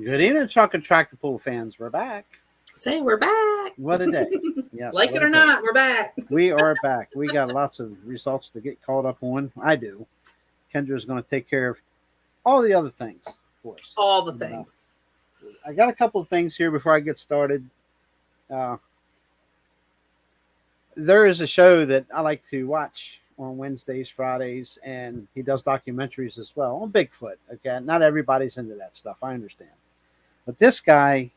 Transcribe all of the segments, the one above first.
Good evening, Truck and Tractor Pull fans. We're back. Say we're back. What a day. Yes, like it or not, we're back. We are back. We got lots of results to get caught up on. I do. Kendra's going to take care of all the other things for us. All the things. I got a couple of things here before I get started. There is a show that I like to watch on Wednesdays, Fridays, and he does documentaries as well on Bigfoot. Okay, not everybody's into that stuff. I understand, but this guy,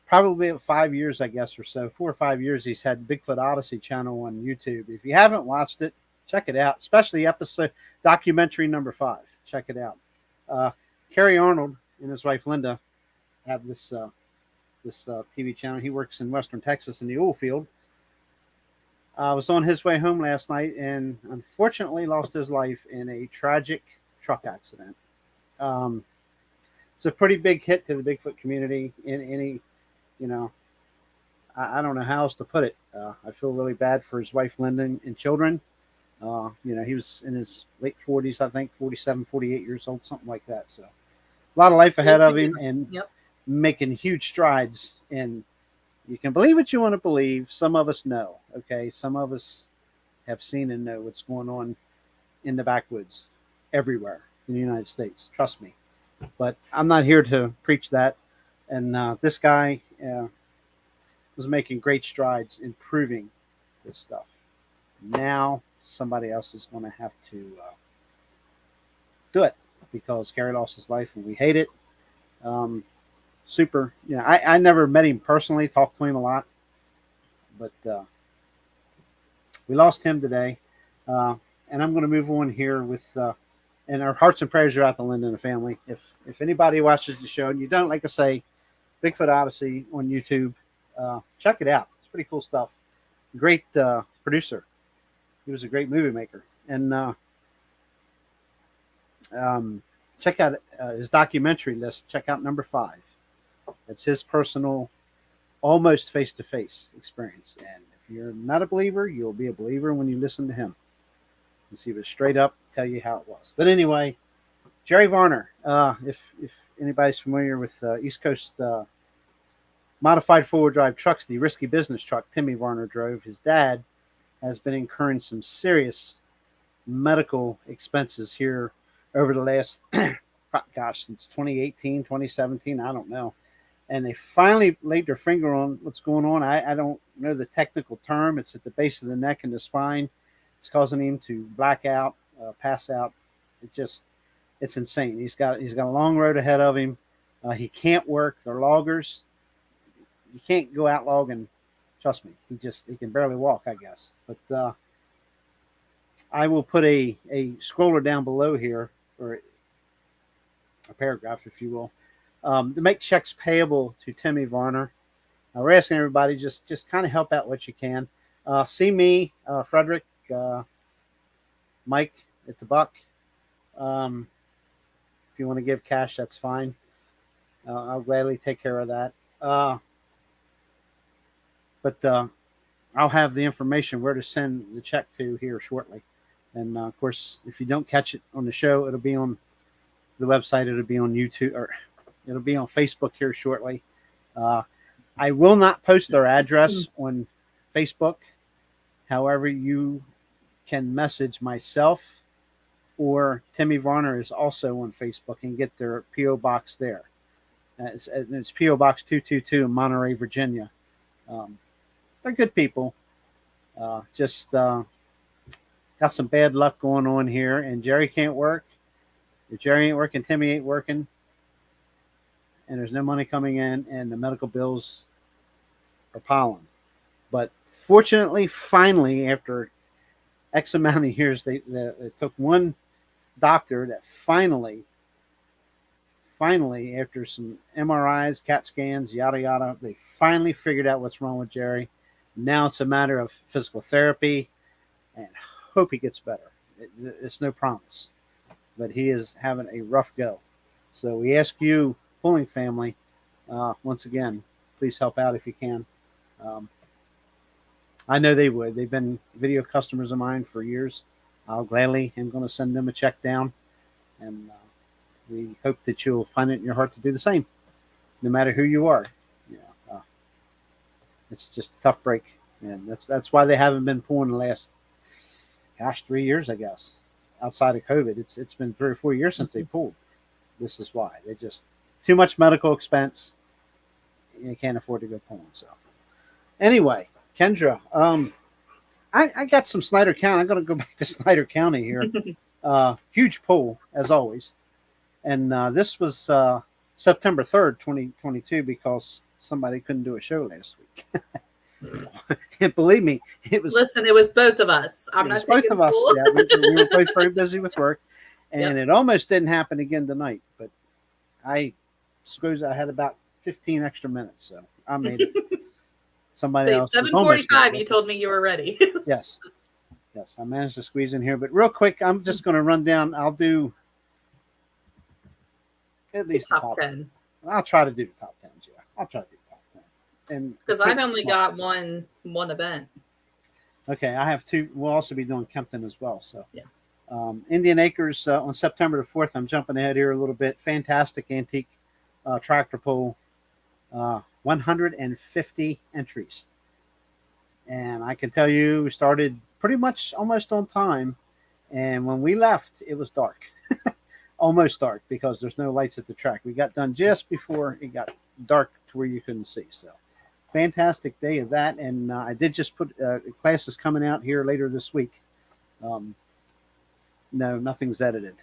probably 5 years, I guess, or so, 4 or 5 years, he's had Bigfoot Odyssey channel on YouTube. If you haven't watched it, check it out. Especially documentary number 5. Check it out. Kerry Arnold and his wife Linda have this TV channel. He works in Western Texas in the oil field. I was on his way home last night and unfortunately lost his life in a tragic truck accident. It's a pretty big hit to the Bigfoot community in any, I don't know how else to put it. I feel really bad for his wife, Linda, and children. He was in his late 40s, I think, 47, 48 years old, something like that. So a lot of life ahead of him and making huge strides. And you can believe what you want to believe. Some of us know, okay? Some of us have seen and know what's going on in the backwoods everywhere in the United States. Trust me. But I'm not here to preach that. And this guy was making great strides in proving this stuff. Now somebody else is going to have to do it because Kerry lost his life and we hate it. Super. I never met him personally, talked to him a lot, but we lost him today. And I'm going to move on here with, and our hearts and prayers are out to Linda and the family. If anybody watches the show and you don't, like I say, Bigfoot Odyssey on YouTube, check it out. It's pretty cool stuff. Great producer. He was a great movie maker. And check out his documentary list. Check out number 5. It's his personal, almost face-to-face experience. And if you're not a believer, you'll be a believer when you listen to him. And he was straight up tell you how it was. But anyway, Jerry Varner, if anybody's familiar with East Coast modified four-wheel drive trucks, the risky business truck Timmy Varner drove, his dad has been incurring some serious medical expenses here over the last, since 2018, 2017, I don't know. And they finally laid their finger on what's going on. I don't know the technical term. It's at the base of the neck and the spine. It's causing him to black out, pass out. It's insane. He's got a long road ahead of him. He can't work. They're loggers. You can't go out logging. Trust me. He can barely walk, I guess. But I will put a scroller down below here, or a paragraph, if you will, to make checks payable to Timmy Varner. We're asking everybody just kind of help out what you can. See me, Frederick, Mike at the Buck. If you want to give cash, that's fine. I'll gladly take care of that. But I'll have the information where to send the check to here shortly. And of course, if you don't catch it on the show, it'll be on the website. It'll be on YouTube, or it'll be on Facebook here shortly. I will not post their address on Facebook. However, you can message myself, or Timmy Varner is also on Facebook, and get their P.O. box there. It's P.O. Box 222 in Monterey, Virginia. They're good people. Got some bad luck going on here, and Jerry can't work. If Jerry ain't working, Timmy ain't working, and there's no money coming in, and the medical bills are piling. But fortunately, finally, after X amount of years, they took one doctor that finally, after some MRIs, CAT scans, yada, yada, they finally figured out what's wrong with Jerry. Now it's a matter of physical therapy, and hope he gets better. It's no promise, but he is having a rough go. So we ask you, Pulling family, once again, please help out if you can. I know they would. They've been video customers of mine for years. I'll gladly am going to send them a check down. And we hope that you'll find it in your heart to do the same, no matter who you are. You know, it's just a tough break, and that's why they haven't been pulling the last, 3 years, I guess. Outside of COVID, it's been 3 or 4 years since they pulled. This is why they just too much medical expense. You can't afford to go pulling. So anyway, Kendra, I got some Snyder County. I'm going to go back to Snyder County here. Huge poll as always, and this was September 3rd, 2022, because somebody couldn't do a show last week. And believe me, it was. Listen, it was both of us. I'm not taking both of us. Yeah, we were both very busy with work, and it almost didn't happen again tonight. But I suppose I had about 15 extra minutes, so I made it. Somebody else. 7:45. You told me you were ready. Yes, I managed to squeeze in here. But real quick, I'm just going to run down. I'll do at least the top 10. I'll try to do the top 10. Yeah, I'll try to do the top 10. And because I've only got one event. Okay, I have two. We'll also be doing Kempton as well. So, Indian Acres on September the 4th. I'm jumping ahead here a little bit. Fantastic antique tractor pull. 150 entries. And I can tell you, we started pretty much almost on time. And when we left, it was dark. Almost dark, because there's no lights at the track. We got done just before it got dark to where you couldn't see. So, fantastic day of that. And I did just put classes coming out here later this week. No, nothing's edited.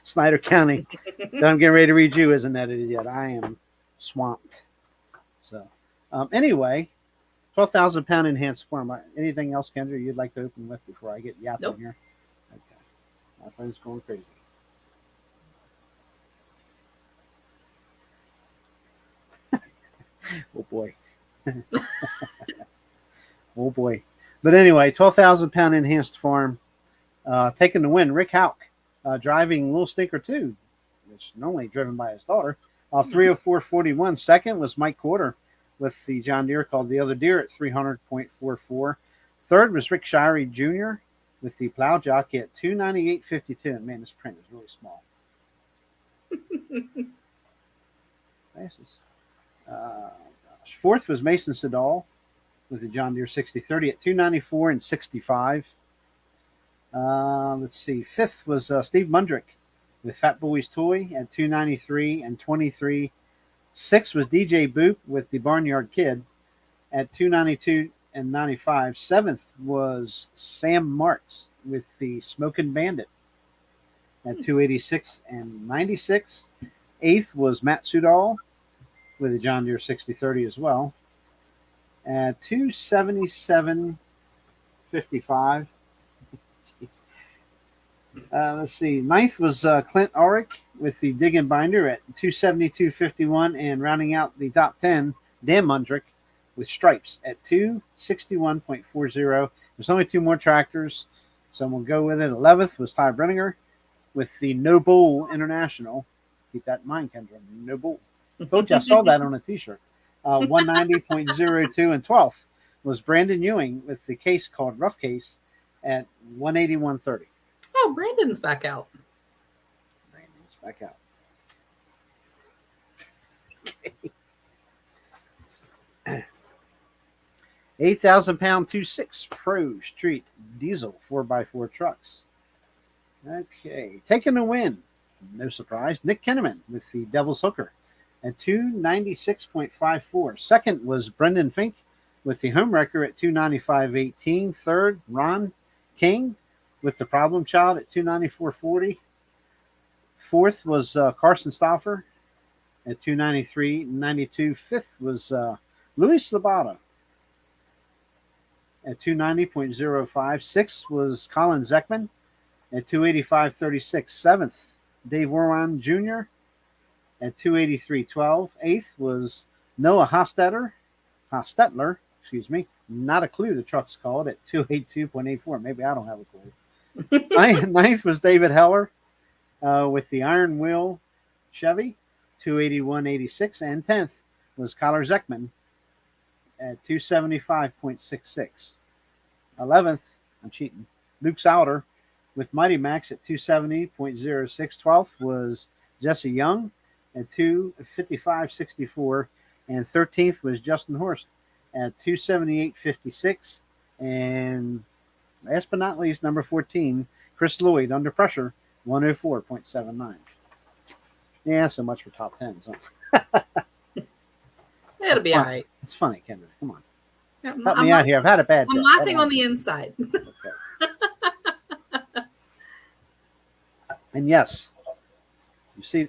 Snyder County that I'm getting ready to read you isn't edited yet. I am swamped. So, anyway, 12,000 pound enhanced form. Anything else, Kendra, you'd like to open with before I get yapping here? Okay. My phone's going crazy. Oh boy. Oh boy. But anyway, 12,000 pound enhanced farm. Taking the win. Rick Hauk driving Little Stinker 2, which is normally driven by his daughter. 304.41. Second was Mike Quarter with the John Deere called the Other Deere at 300.44. Third was Rick Shirey Jr. with the Plow Jockey at 298.52. Man, this print is really small. Glasses. Fourth was Mason Siddall with the John Deere 6030 at 294.65. Let's see. Fifth was Steve Mundrick with Fat Boy's Toy at 293.23. Sixth was DJ Boop with the Barnyard Kid at 292.95. Seventh was Sam Marks with the Smokin' Bandit at 286.96. Eighth was Matt Sudall with the John Deere 6030 as well at 277.55. Let's see. Ninth was Clint Ulrich with the Dig and Binder at 272.51, and rounding out the top 10, Dan Mundrick with Stripes at 261.40. There's only two more tractors, so we'll go with it. 11th was Ty Brenninger with the No Bull International. Keep that in mind, Kendra. No Bull. I told you I saw that on a T-shirt. 190.02, and 12th was Brandon Ewing with the case called Rough Case at 181.30. Oh, Brandon's back out. Brandon's back out. Okay. 8,000 pound 2.6 Pro Street Diesel 4x4 trucks. Okay, taking the win. No surprise. Nick Kinnaman with the Devil's Hooker at 296.54. Second was Brendan Fink with the Home Wrecker at 295.18. Third, Ron King with the Problem Child at 294.40. Fourth was Carson Stauffer at 293.92. Fifth was Luis Lobato at 290.05. Sixth was Colin Zeckman at 285.36. Seventh, Dave Warwan Jr. at 283.12. Eighth was Noah Hostetler, not a clue the truck's called, at 282.84. Maybe I don't have a clue. Ninth was David Heller with the Iron Wheel Chevy, 281.86. And 10th was Kyler Zeckman at 275.66. 11th, I'm cheating, Luke Souter with Mighty Max at 270.06. 12th was Jesse Young at 2:55.64, and 13th was Justin Horst at 2:78.56, and last but not least, number 14, Chris Lloyd, Under Pressure, 104.79. Yeah, so much for top 10s. Huh? It'll be all right. It's funny, Kendra. Come on. Yeah, Help me out here. I've had a bad day. I'm laughing on the inside. Okay. And yes, you see,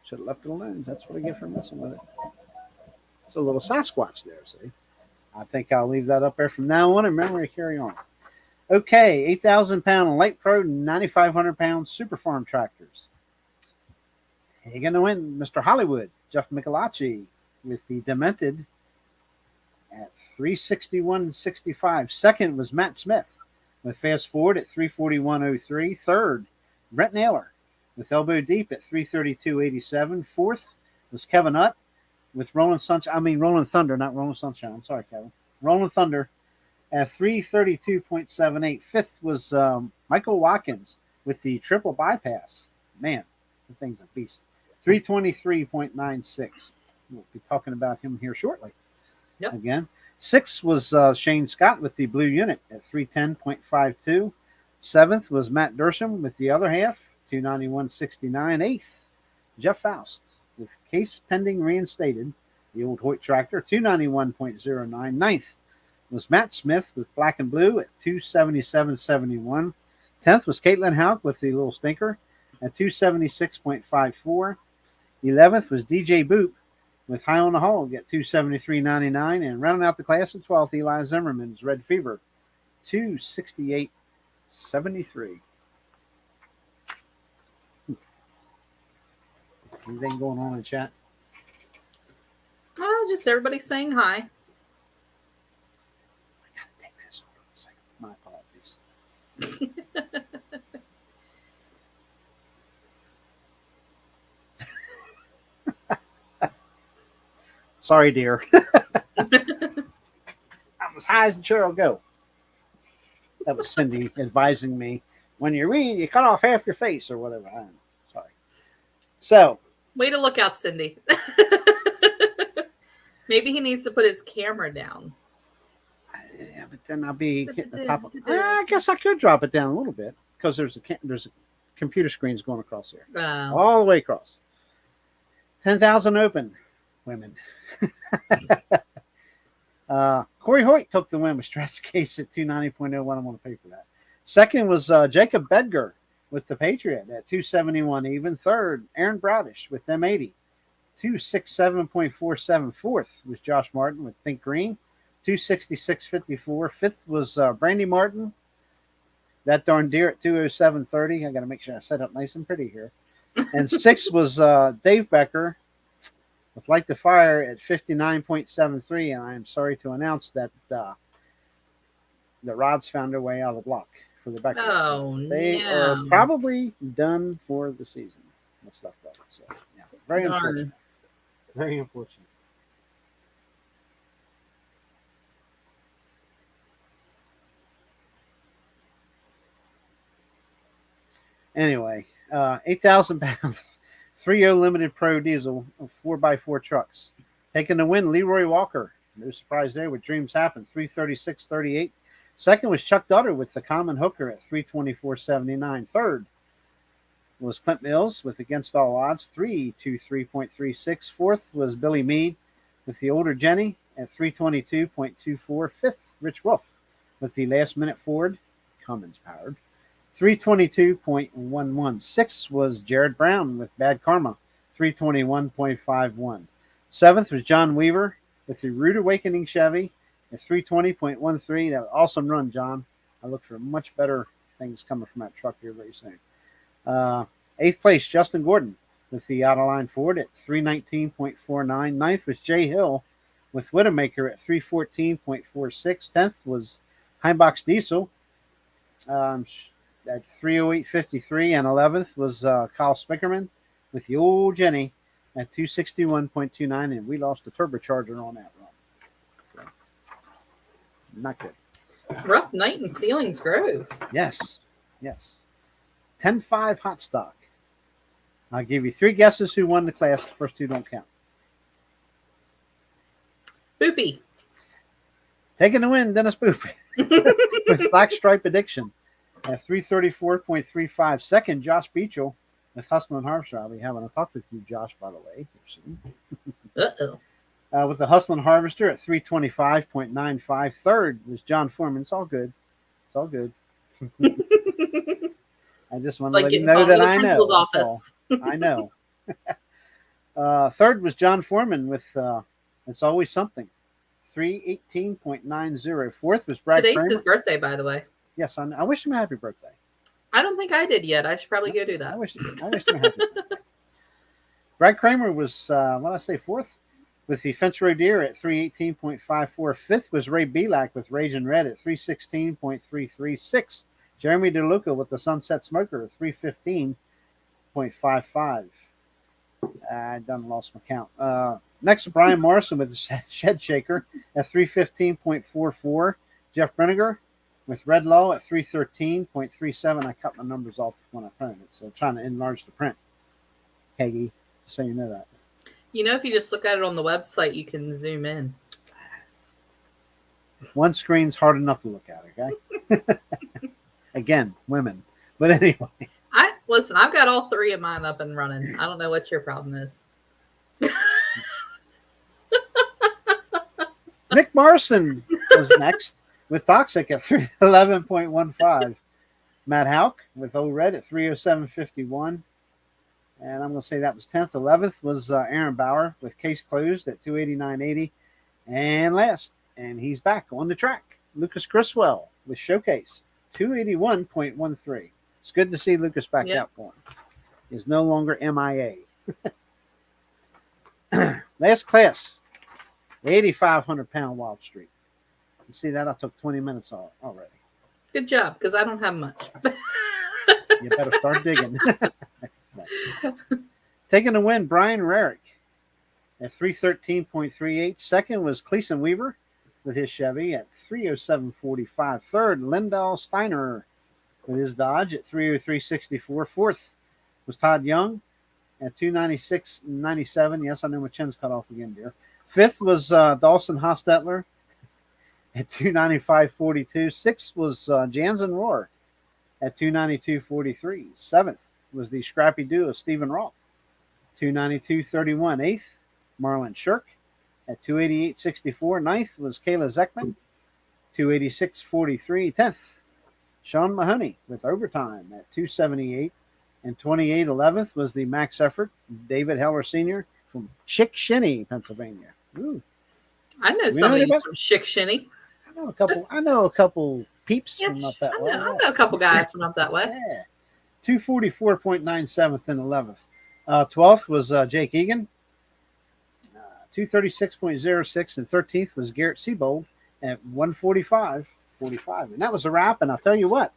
should have left it alone. That's what I get for messing with it. It's a little Sasquatch there, see? I think I'll leave that up there from now on and remember to carry on. Okay, 8,000 pound Light Pro, 9,500 pound Super Farm tractors. You're going to win Mr. Hollywood, Jeff Michelacci, with the Demented at 361.65. Second was Matt Smith with Fast Forward at 341.03. Third, Brent Naylor with Elbow Deep at 332.87. Fourth was Kevin Utt with Rolling Thunder, not Rolling Sunshine. I'm sorry, Kevin. Rolling Thunder at 332.78. Fifth was Michael Watkins with the Triple Bypass. Man, the thing's a beast. 323.96. We'll be talking about him here shortly. Yep. Again. Sixth was Shane Scott with the Blue Unit at 310.52. Seventh was Matt Dersham with the other half, 291.69. Eighth, Jeff Faust with Case Pending Reinstated, the old Hoyt tractor, 291.09. Ninth was Matt Smith with Black and Blue at 277.71. 10th was Caitlin Hauk with the little stinker at 276.54. 11th was DJ Boop with High on the Hog at 273.99. And rounding out the class at 12th, Eli Zimmerman's Red Fever, 268.73. Anything going on in chat? Oh, just everybody saying hi. I gotta take this over a second. My apologies. Sorry, dear. I'm as high as the chair will go. That was Cindy advising me, when you read, you cut off half your face or whatever. I'm sorry. So. Way to look out, Cindy. Maybe he needs to put his camera down. Yeah, but then I'll be hitting the top. I guess I could drop it down a little bit because there's a computer screens going across there. All the way across. 10,000 open women. Corey Hoyt took the win with Stress Case at 290.01. I want to pay for that. Second was Jacob Bedger with the Patriot at 271 even. Third, Aaron Browdish with M80, 267.47. Fourth was Josh Martin with Pink Green, 266.54. Fifth was Brandy Martin, that darn deer, at 207.30. I got to make sure I set up nice and pretty here. And sixth was Dave Becker with Light the Fire at 59.73. And I am sorry to announce that the rods found their way out of the block for the Becker. They are probably done for the season. That stuff though. So yeah, very unfortunate. Very unfortunate. Anyway, 8,000 pounds, 3.0 limited pro diesel of 4x4 trucks. Taking the win, Leroy Walker. No surprise there with Dreams Happen, 336.38. Second was Chuck Dutter with the Common Hooker at 324.79. Third was Clint Mills with Against All Odds, 323.36. Fourth was Billy Mead with the Older Jenny at 322.24. Fifth, Rich Wolf with the Last Minute Ford, Cummins powered, 322.11. Sixth was Jared Brown with Bad Karma, 321.51. Seventh was John Weaver with the Rude Awakening Chevy at 320.13. That was awesome run, John. I look for much better things coming from that truck here very soon. Eighth place, Justin Gordon with the Autoline Ford at 319.49. Ninth was Jay Hill with Widowmaker at 314.46. 10th was Heimbach's Diesel at 308.53. And 11th was Kyle Spickerman with the Old Jenny at 261.29. And we lost the turbocharger on that run. So, not good. Rough night in Sealings Grove. Yes. 10.5 hot stock. I'll give you 3 guesses who won the class. The first 2 don't count. Boopy. Taking the win, Dennis Boopy with Black Stripe Addiction at 334.35. Second, Josh Beechel with Hustle and Harvester. I'll be having a talk with you, Josh, by the way. Uh-oh. With the Hustle and Harvester at 325.95. Third was John Foreman. It's all good. It's all good. I just want to let you know that I know. Office. I know. Third was John Foreman with It's Always Something. 318.90. Fourth was Brad Today's Kramer. his birthday, by the way. Yes, I wish him a happy birthday. I don't think I did yet. I should probably go do I that. wish him a happy birthday. Brad Kramer was, what did I say, fourth? With the Fence Row Deer at 318.54. Fifth was Ray Belak with Raging Red at 316.33. Sixth, Jeremy DeLuca with the Sunset Smoker at 315.55. I done lost my count. Next, Brian Morrison with the Shed Shaker at 315.44. Jeff Brenniger with Red Law at 313.37. I cut my numbers off when I printed it, so I'm trying to enlarge the print. Peggy, so you know that. You know, if you just look at it on the website, you can zoom in. One screen's hard enough to look at, okay? Again, women. But anyway. Listen, I've got all 3 of mine up and running. I don't know what your problem is. Nick Morrison was next with Toxic at 311.15. Matt Hauk with Old Red at 307.51. And I'm going to say that was 10th. 11th was Aaron Bauer with Case Closed at 289.80. And last, and he's back on the track, Lucas Criswell with Showcase, 281.13. It's good to see Lucas back out for him. He's no longer MIA. Last class, the 8,500-pound Wild Street. You see that? I took 20 minutes already. Good job, because I don't have much. You better start digging. Taking the win, Brian Rarick at 313.38. Second was Cleason Weaver with his Chevy at 307.45. Third, Lindahl Steiner with his Dodge at 303.64. Fourth was Todd Young at 296.97. Yes, I know my chin's cut off again, dear. Fifth was Dawson Hostetler at 295.42. Sixth was Jansen Rohr at 292.43. Seventh was the scrappy duo Stephen Roth, 292.31. Eighth, Marlon Shirk at 288.64. Ninth was Kayla Zeckman, 286.43. 10th, Sean Mahoney with Overtime at 278 and 28. 11th was the max effort, David Heller Sr. from Chick-Shinny, Pennsylvania. Ooh. I know somebody from Chick-Shinny. I know a couple peeps from up that way. I know a couple guys from up that way. Yeah. 244.97 and 11th. 12th was Jake Egan, 236.06, and 13th was Garrett Seabold at 145.45. And that was a wrap. And I'll tell you what,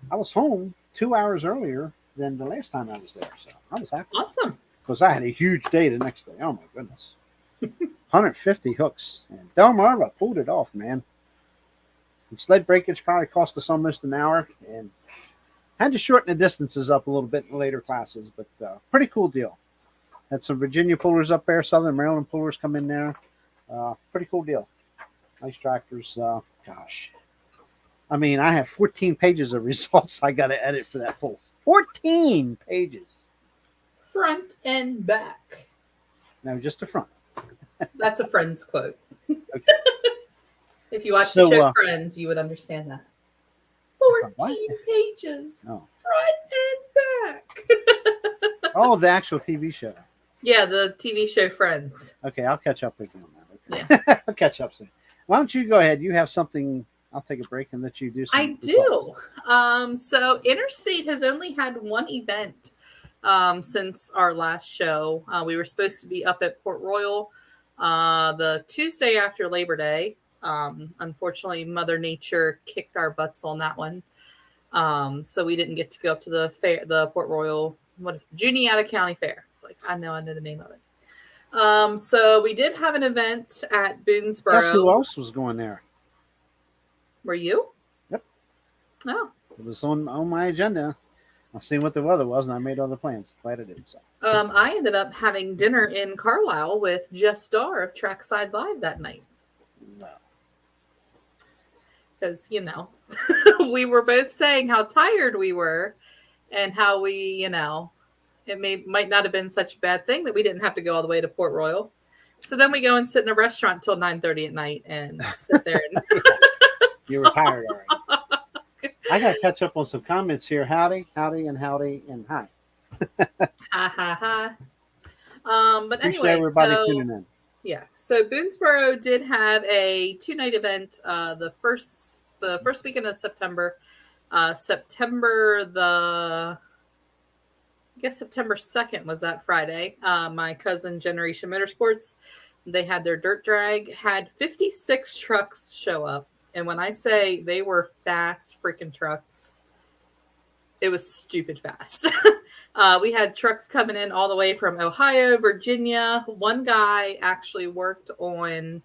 I was home 2 hours earlier than the last time I was there. So I was happy. Awesome. Because I had a huge day the next day. Oh, my goodness. 150 hooks. And Delmarva pulled it off, man. And sled breakage probably cost us almost an hour. And had to shorten the distances up a little bit in the later classes. But pretty cool deal. Had some Virginia pullers up there. Southern Maryland pullers come in there. Pretty cool deal. Nice tractors. Gosh. I mean, I have 14 pages of results I got to edit for that pull. 14 pages. Front and back. No, just the front. That's a Friends quote. Okay. If you watch the show Friends, you would understand that. 14 pages. Oh. Front and back. Oh, the actual TV show. Yeah, the TV show Friends. Okay, I'll catch up with you on that. Okay. Yeah. I'll catch up soon. Why don't you go ahead? You have something. I'll take a break and let you do something. I do. So Interstate has only had one event since our last show. We were supposed to be up at Port Royal the Tuesday after Labor Day. Unfortunately, Mother Nature kicked our butts on that one. So we didn't get to go up to the fair, the Port Royal, Juniata County Fair. It's like, I know the name of it. So we did have an event at Boonsboro. Guess who else was going there? Were you? Yep. Oh. It was on my agenda. I seen what the weather was, and I made other plans. Glad I did so. I ended up having dinner in Carlisle with Jess Starr of Trackside Live that night. No. Because, we were both saying how tired we were and how we, it might not have been such a bad thing that we didn't have to go all the way to Port Royal. So then we go and sit in a restaurant until 9:30 at night and sit there. And You were tired already. I got to catch up on some comments here. Howdy, and hi. Ha ha ha. But Appreciate anyway, everybody tuning in. Yeah. So Boonsboro did have a 2-night event. The first weekend of September. September 2nd was that Friday. My cousin Generation Motorsports, they had their dirt drag, had 56 trucks show up. And when I say they were fast freaking trucks, it was stupid fast. We had trucks coming in all the way from Ohio, Virginia. One guy actually worked on, I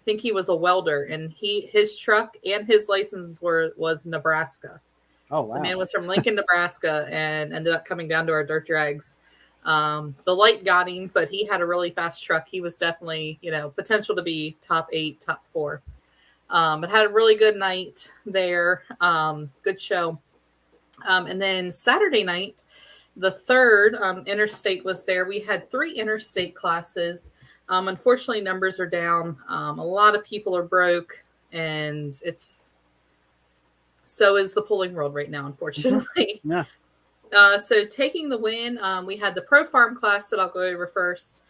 think he was a welder, and his truck and his license was Nebraska. Oh, wow. The man was from Lincoln, Nebraska, and ended up coming down to our dirt drags. The light got him, but he had a really fast truck. He was definitely, potential to be top 8, top 4. But had a really good night there. Good show. And then Saturday night, the 3rd, Interstate was there. We had 3 Interstate classes. Unfortunately, numbers are down. A lot of people are broke, and so is the pulling world right now, unfortunately. Yeah. So taking the win, we had the Pro Farm class that I'll go over first.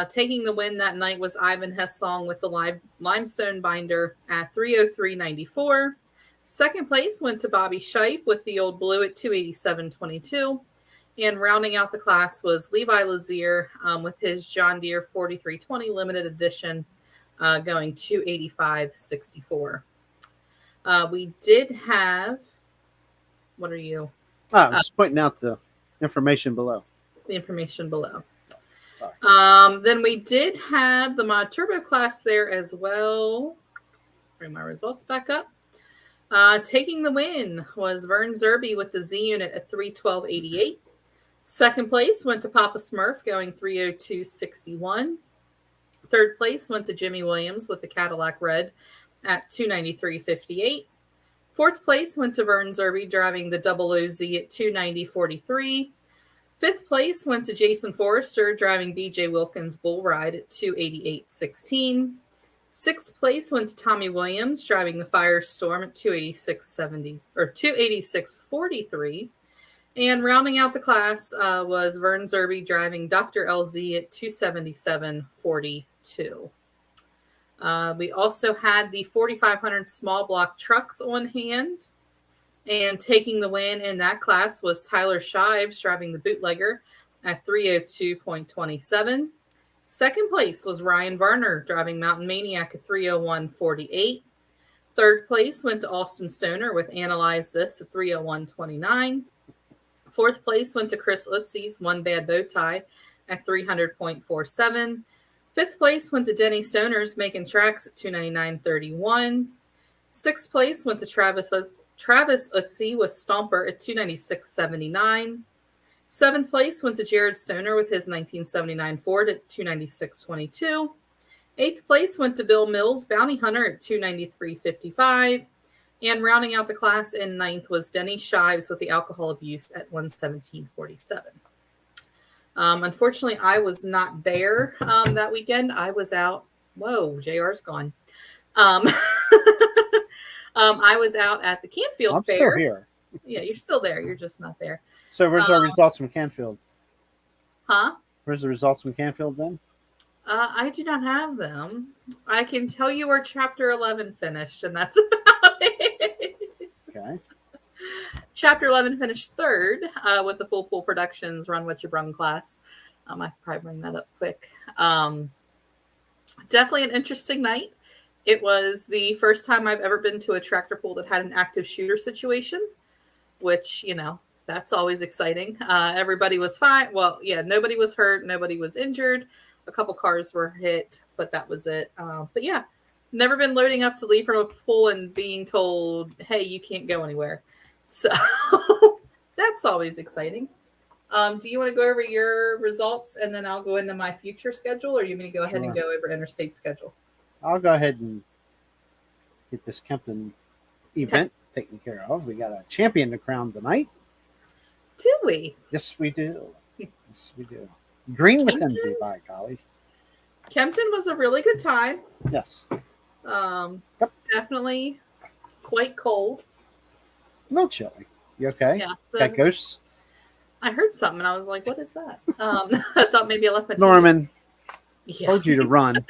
Taking the win that night was Ivan Hessong with the limestone binder at 3:03.94. Second place went to Bobby Shipe with the Old Blue at 2:87.22. And rounding out the class was Levi Lazier with his John Deere 4320 limited edition going 2:85.64. We did have, what are you? I was pointing out the information below. The information below. Sorry. Then we did have the Mod Turbo class there as well. Bring my results back up. Taking the win was Vern Zerby with the Z unit at 3:12.88. Second place went to Papa Smurf going 3:02.61. Third place went to Jimmy Williams with the Cadillac Red at 2:93.58. Fourth place went to Vern Zerby driving the Double OZ at 2:90.43. Fifth place went to Jason Forrester driving BJ Wilkins Bull Ride at 2:88.16. Sixth place went to Tommy Williams driving the Firestorm at 2:86.43. And rounding out the class was Vern Zerby driving Dr. LZ at 2:77.42. We also had the 4,500 small block trucks on hand. And taking the win in that class was Tyler Shives driving the Bootlegger at 3:02.27. Second place was Ryan Varner driving Mountain Maniac at 3:01.48. Third place went to Austin Stoner with Analyze This at 3:01.29. Fourth place went to Chris Utzie's One Bad Bow Tie at 300.47. Fifth place went to Denny Stoner's Making Tracks at 299.31. Sixth place went to Travis Utzie with Stomper at 296.79. Seventh place went to Jared Stoner with his 1979 Ford at 296.22. Eighth place went to Bill Mills Bounty Hunter at 293.55. And rounding out the class in ninth was Denny Shives with the Alcohol Abuse at 117.47. Unfortunately, I was not there that weekend. I was out. Whoa, JR's gone. I was out at the Canfield Fair. I'm still here. Yeah, you're still there. You're just not there. So where's our results from Canfield? Huh? Where's the results from Canfield then? I do not have them. I can tell you where Chapter 11 finished, and that's about it. Okay. Chapter 11 finished third with the Full Pool Productions Run What You Brung class. I could probably bring that up quick. Definitely an interesting night. It was the first time I've ever been to a tractor pull that had an active shooter situation, which, that's always exciting. Everybody was fine. Well, yeah, nobody was hurt. Nobody was injured. A couple cars were hit, but that was it. But yeah, never been loading up to leave from a pool and being told, hey, you can't go anywhere. So that's that's always exciting. Do you want to go over your results and then I'll go into my future schedule, or you want me to go ahead and go over interstate schedule? I'll go ahead and get this Kempton event taken care of. We got a champion to crown tonight. Do we? Yes, we do. Yes, we do. Green with envy, by golly. Kempton was a really good time. Yes. Definitely quite cold. A little chilly. You okay? Yeah. Got ghosts? I heard something and I was like, what is that? I thought maybe I left my Norman, yeah. told you to run.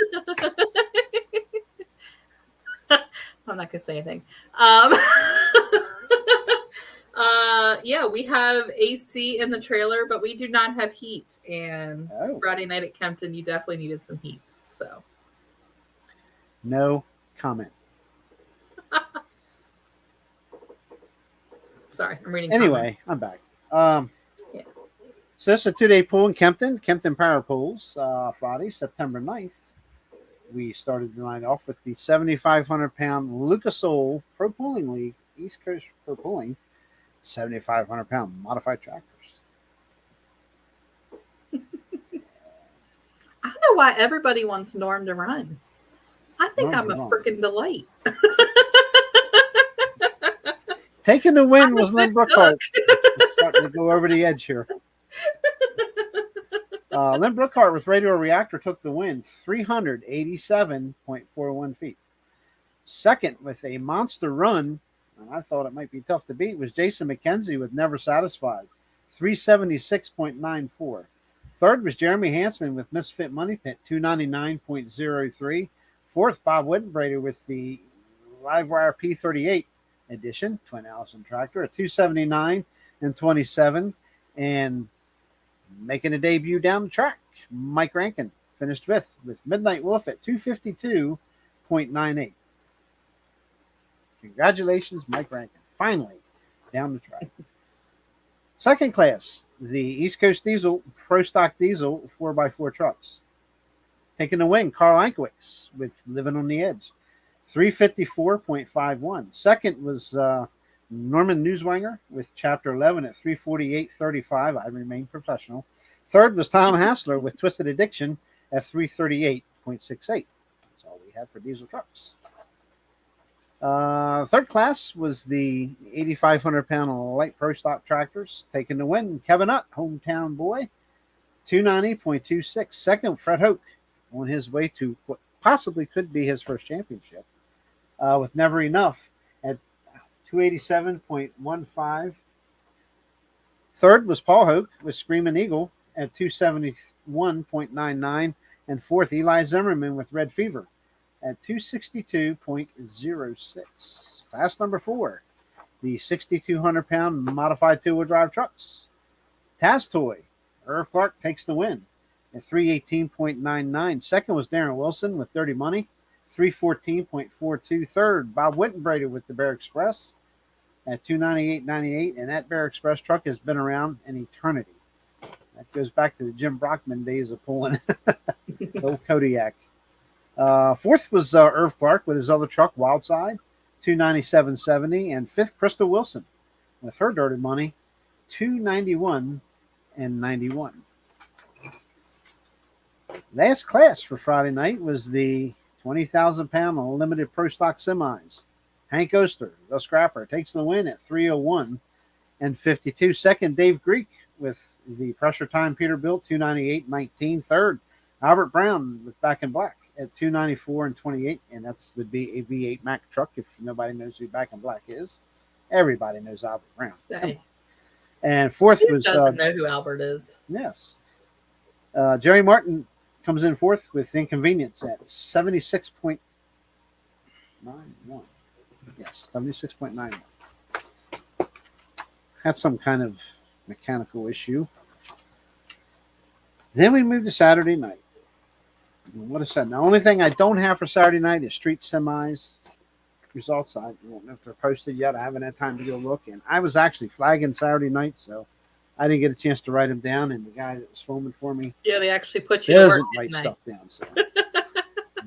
I'm not going to say anything. Yeah, we have AC in the trailer, but we do not have heat. And Friday night at Kempton, you definitely needed some heat. So, no comment. Sorry, I'm reading. Anyway, comments. I'm back. So this is a 2-day pool in Kempton Power Pools, Friday, September 9th. We started the night off with the 7,500-pound Lucas Oil Pro Pooling League, East Coast Pro Pooling, 7,500-pound modified tractors. I don't know why everybody wants Norm to run. I think I'm a freaking delight. Taking the win was Lynn Brookhart. It's starting to go over the edge here. Lynn Brookhart with Radial Reactor took the win, 387.41 feet. Second with a monster run, and I thought it might be tough to beat, was Jason McKenzie with Never Satisfied, 376.94. Third was Jeremy Hansen with Misfit Money Pit, 299.03. Fourth, Bob Wittenbrader with the Livewire P38 edition, Twin Allison tractor, at 279.27. And making a debut down the track, Mike Rankin finished fifth with Midnight Wolf at 252.98. Congratulations, Mike Rankin. Finally, down the track. Second class, the East Coast Diesel Pro Stock Diesel 4x4 trucks. Taking the win, Carl Ankiewicz with Living on the Edge, 354.51. Second was Norman Newswanger with Chapter 11 at 348.35. I remain professional. Third was Tom Hassler with Twisted Addiction at 338.68. That's all we had for diesel trucks. Third class was the 8,500-pound light pro stock tractors. Taking the win, Kevin Nutt, hometown boy, 290.26. Second, Fred Hoke on his way to what possibly could be his first championship with Never Enough at 287.15. Third was Paul Hoke with Screaming Eagle at 271.99. And fourth, Eli Zimmerman with Red Fever at 262.06. Class number 4, the 6,200-pound modified two-wheel drive trucks. Taz Toy, Irv Clark takes the win at 318.99. Second was Darren Wilson with Dirty Money, 314.42. Third, Bob Wittenbrader with the Bear Express at 298.98. And that Bear Express truck has been around an eternity. That goes back to the Jim Brockman days of pulling old Kodiak. Fourth was Irv Clark with his other truck, Wildside, 297.70. And fifth, Crystal Wilson with her Dirty Money, 291.91. Last class for Friday night was the 20,000-pound limited pro stock semis. Hank Oster, the scrapper, takes the win at 301.52. Second, Dave Greek with the Pressure Time Peterbilt, 298.19. Third, Albert Brown with Back in Black at 294.28. And that would be a V8 Mack truck if nobody knows who Back in Black is. Everybody knows Albert Brown. And fourth who was... doesn't know who Albert is? Yes. Jerry Martin comes in fourth with Inconvenience at 76.91. Yes, 76.91. Had some kind of mechanical issue. Then we moved to Saturday night. And what is that? The only thing I don't have for Saturday night is street semis results. I don't know if they're posted yet. I haven't had time to go look. And I was actually flagging Saturday night, so I didn't get a chance to write them down. And the guy that was filming for me, yeah, they actually put you to doesn't work, write stuff down. So,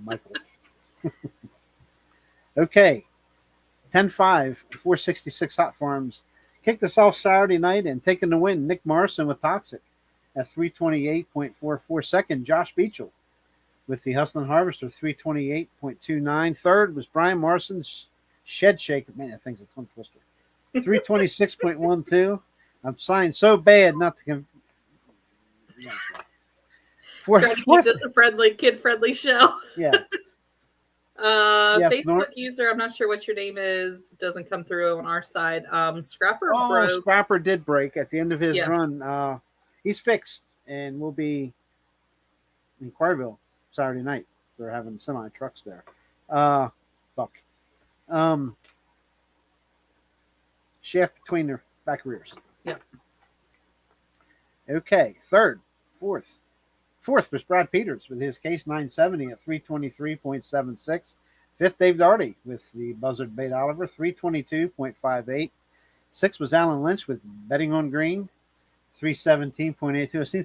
Michael. Okay, 10-5, 466 Hot Farms Kicked us off Saturday night and taking the win, Nick Morrison with Toxic at 328.44. Second, Josh Beechel with the Hustlin' Harvester, 328.29. Third was Brian Morrison's Shed Shaker. Man, that thing's a tongue twister. 326.12. I'm trying so bad not to. Trying to keep this a kid-friendly show. Yeah. Facebook user, I'm not sure what your name is. Doesn't come through on our side. Scrapper broke. Scrapper did break at the end of his run. He's fixed and will be in Quarryville Saturday night. They're having semi trucks there. Buck. Shaft between their back rears. Yeah. Okay. Fourth was Brad Peters with his case 970 at 323.76. Fifth, Dave Darty with the Buzzard Bait Oliver, 322.58. Sixth was Alan Lynch with Betting on Green, 317.82. I've seen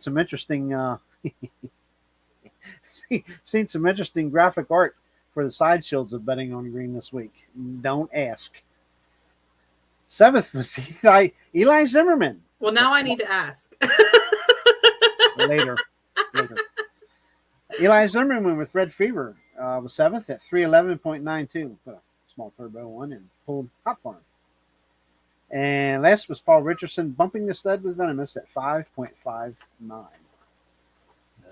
some interesting graphic art for the side shields of Betting on Green this week. Don't ask. Seventh was Eli Zimmerman. Well, now I need to ask. Later. Eli Zimmerman with Red Fever was seventh at 311.92. Put a small turbo on and pulled Hot Farm. And last was Paul Richardson bumping the sled with Venomous at 5.59.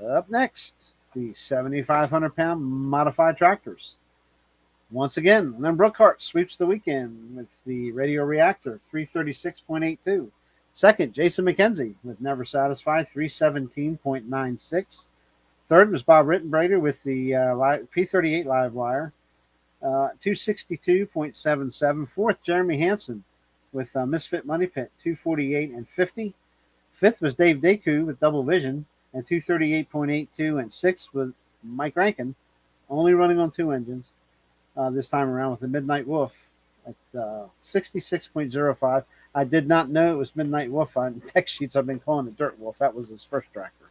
Up next, the 7,500-pound modified tractors. Once again, Lynn Brookhart sweeps the weekend with the Radio Reactor, 336.82. Second, Jason McKenzie with Never Satisfied, 317.96. Third was Bob Rittenbrader with the P38 Live Wire, 262.77. Fourth, Jeremy Hansen with Misfit Money Pit, 248.50. Fifth was Dave Deku with Double Vision and 238.82. And sixth was Mike Rankin, only running on two engines this time around with the Midnight Wolf at 66.05. I did not know it was Midnight Wolf. On text sheets, I've been calling it Dirt Wolf. That was his first tractor.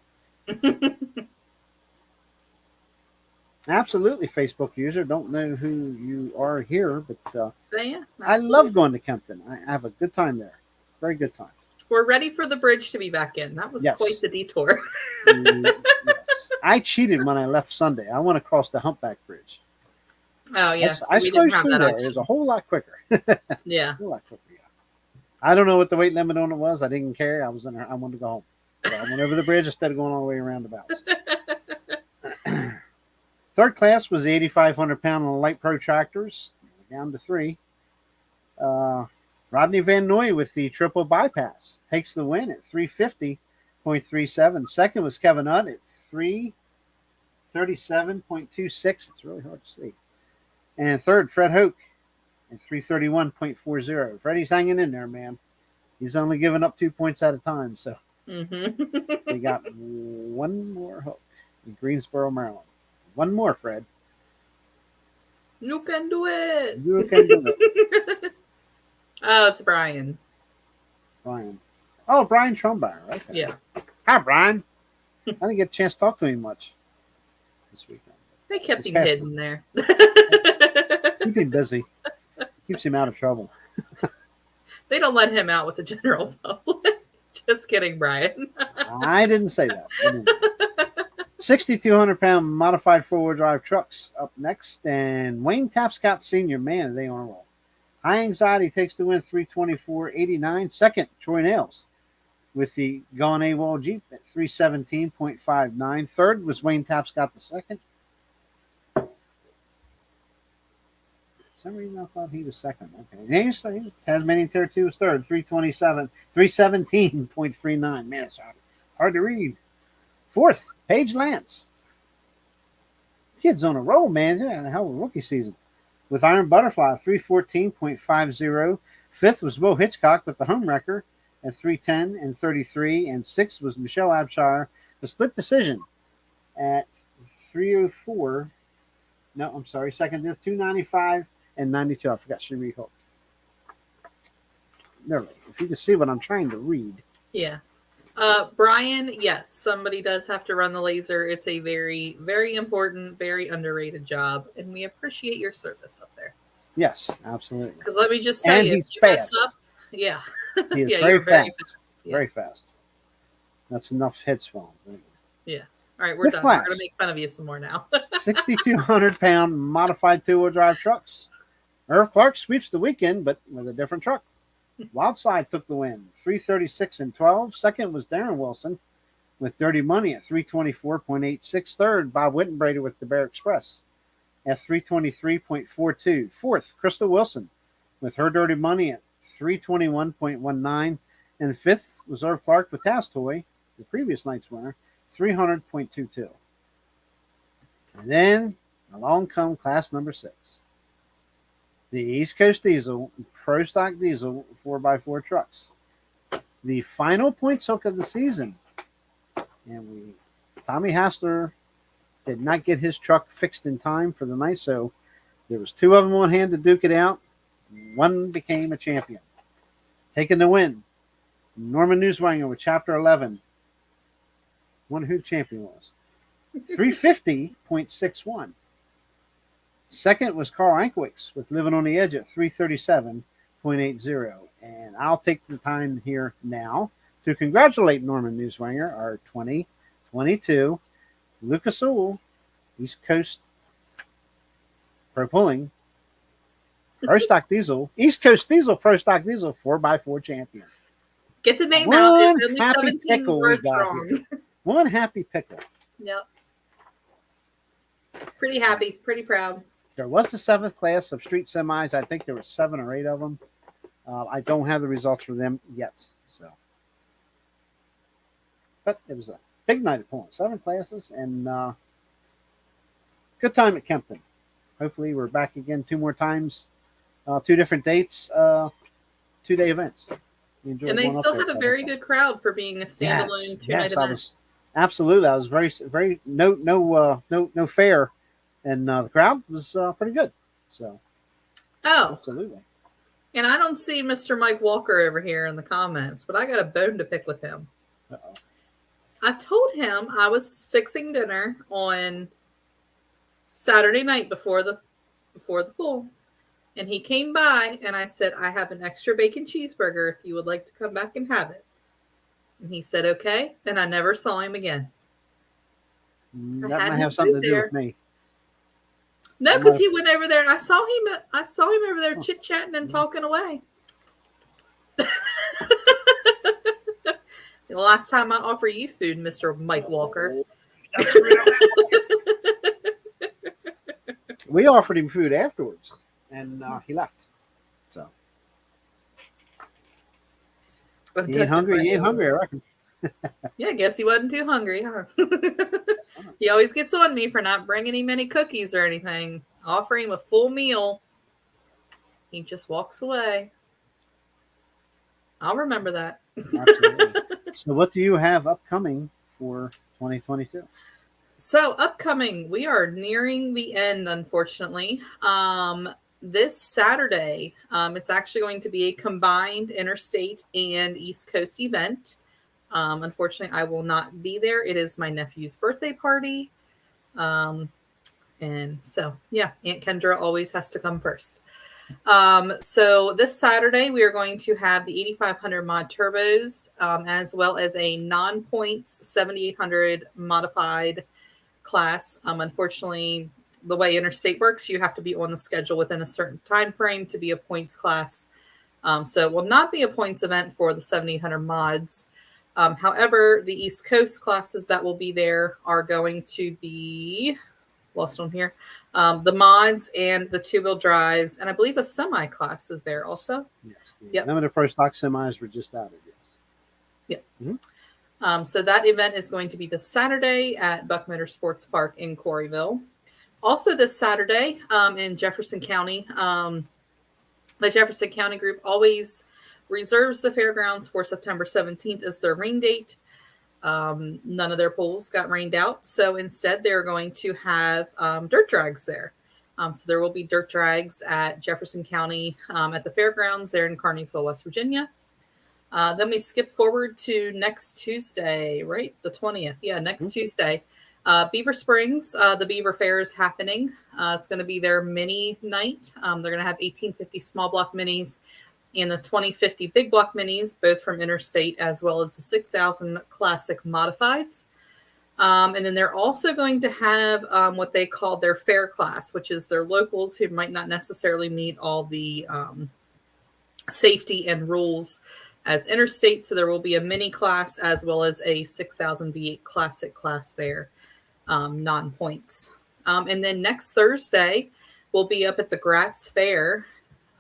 Absolutely, Facebook user. Don't know who you are here, but I love going to Kempton. I have a good time there. Very good time. We're ready for the bridge to be back in. That was quite the detour. Yes. I cheated when I left Sunday. I want to cross the Humpback Bridge. Oh, yes. I didn't have that option. It was a whole lot quicker. Yeah. A whole lot quicker, yeah. I don't know what the weight limit on it was. I didn't care. I wanted to go home. So I went over the bridge instead of going all the way around the bounce. Third class was the 8,500-pound on the light pro tractors, down to three. Rodney Van Noy with the triple bypass takes the win at 350.37. Second was Kevin Hutt at 337.26. It's really hard to see. And third, Fred Hoke at 331.40. Freddie's hanging in there, man. He's only giving up 2 points at a time. So we got one more hook in Greensboro, Maryland. One more, Fred. You can do it. You can do it. Oh, it's Brian. Brian. Oh, Brian Trumbeyer, right there. Yeah. Hi, Brian. I didn't get a chance to talk to him much this weekend. They kept him hidden there. Keep him busy. Keeps him out of trouble. They don't let him out with the general public. Just kidding, Brian. I didn't say that. 6,200-pound modified four-wheel drive trucks up next. And Wayne Tapscott Sr., man, are they on a roll. High Anxiety takes the win, 324.89. Second, Troy Nails with the Gone AWOL Jeep at 317.59. Third was Wayne Tapscott the second. For some reason, I thought he was second. Okay. And Tasmanian Terror 2 was third, 317.39. Man, it's hard to read. Fourth, Paige Lance. Kid's on a roll, man. Yeah, hell of a rookie season. With Iron Butterfly, 314.50. Fifth was Will Hitchcock with the Home Wrecker at 310.33. And sixth was Michelle Abshire, the split decision at 304. No, I'm sorry. Second, 295 and 92. I forgot she rehooked. There we go. If you can see what I'm trying to read. Yeah. Brian, yes, somebody does have to run the laser. It's a very, very important, very underrated job, and we appreciate your service up there. Yes, absolutely. Because let me just tell you, if you mess up, yeah, He is Yeah, very you're very fast. fast. Yeah. Very fast. That's enough heads for him. Yeah. All right, we're With done. class. We're gonna make fun of you some more now. 6,200-pound modified two-wheel drive trucks. Irv Clark sweeps the weekend, but with a different truck. Wildside took the win, 336 and 12. Second was Darren Wilson with Dirty Money at 324.86. Third, Bob Wittenbrader with the Bear Express at 323.42. Fourth, Crystal Wilson with her Dirty Money at 321.19. And fifth was Irv Clark with Taz Toy, the previous night's winner, 300.22. And then along come class number 6. The East Coast Diesel Pro Stock Diesel 4x4 trucks. The final points hook of the season. And Tommy Hassler did not get his truck fixed in time for the night, so there was 2 of them on hand to duke it out. One became a champion. Taking the win, Norman Newswanger with Chapter 11. Wonder who the champion was. 350.61. Second was Carl Ankwicks with Living on the Edge at 337.80. And I'll take the time here now to congratulate Norman Newswanger, our 2022 Lucas Oil East Coast Pro Pulling Pro Stock Diesel, East Coast Diesel Pro Stock Diesel 4x4 champion. Get the name out. It's only happy 17 pickle we words got wrong. here. One happy pickle. Yep. Pretty happy, pretty proud. There was the 7th class of street semis. I think there were 7 or 8 of them. I don't have the results for them yet. So, but it was a big night of pulling. 7 classes and good time at Kempton. Hopefully we're back again 2 more times, 2 different dates, 2-day events. And they still had a very good crowd for being a standalone 2-night event. Absolutely. I was very no fair, and the crowd was pretty good. So, absolutely. And I don't see Mr. Mike Walker over here in the comments, but I got a bone to pick with him. Uh-oh. I told him I was fixing dinner on Saturday night before the pool. And he came by and I said, I have an extra bacon cheeseburger if you would like to come back and have it. And he said, okay. And I never saw him again. That might have something to do with me. No, because he went over there and I saw him over there chit-chatting and talking away. The last time I offer you food, Mr. Mike Walker. We offered him food afterwards, and he left. So he ain't hungry. I reckon. Yeah, I guess he wasn't too hungry, huh? He always gets on me for not bringing him any cookies or anything. Offer him a full meal. He just walks away. I'll remember that. Absolutely. So what do you have upcoming for 2022? So upcoming, we are nearing the end, unfortunately. This Saturday, it's actually going to be a combined interstate and East Coast event. Unfortunately, I will not be there. It is my nephew's birthday party. And so, yeah, Aunt Kendra always has to come first. So this Saturday, we are going to have the 8500 mod turbos, as well as a non-points 7800 modified class. Unfortunately, the way interstate works, you have to be on the schedule within a certain time frame to be a points class. So it will not be a points event for the 7800 mods. However, the East Coast classes that will be there are going to be lost on here. The mods and the 2-wheel drives, and I believe a semi class is there also. Yes, the limited pro stock semis were just added. Yep. Yes. Mm-hmm. So that event is going to be this Saturday at Buck Motorsports Park in Quarryville. Also this Saturday in Jefferson County, the Jefferson County group always reserves the fairgrounds for September 17th as their rain date. None of their pools got rained out, so instead they're going to have dirt drags there. So there will be dirt drags at Jefferson County at the fairgrounds there in Carneysville, West Virginia. Then we skip forward to next Tuesday, right? The 20th. Yeah, next Tuesday. Beaver Springs, the Beaver Fair is happening. It's going to be their mini night. They're going to have 1850 small block minis and the 2050 Big Block Minis, both from Interstate, as well as the 6000 Classic Modifieds. And then they're also going to have what they call their fair class, which is their locals who might not necessarily meet all the safety and rules as Interstate. So there will be a mini class as well as a 6000 V8 Classic class there, non-points. And then next Thursday, we'll be up at the Gratz Fair,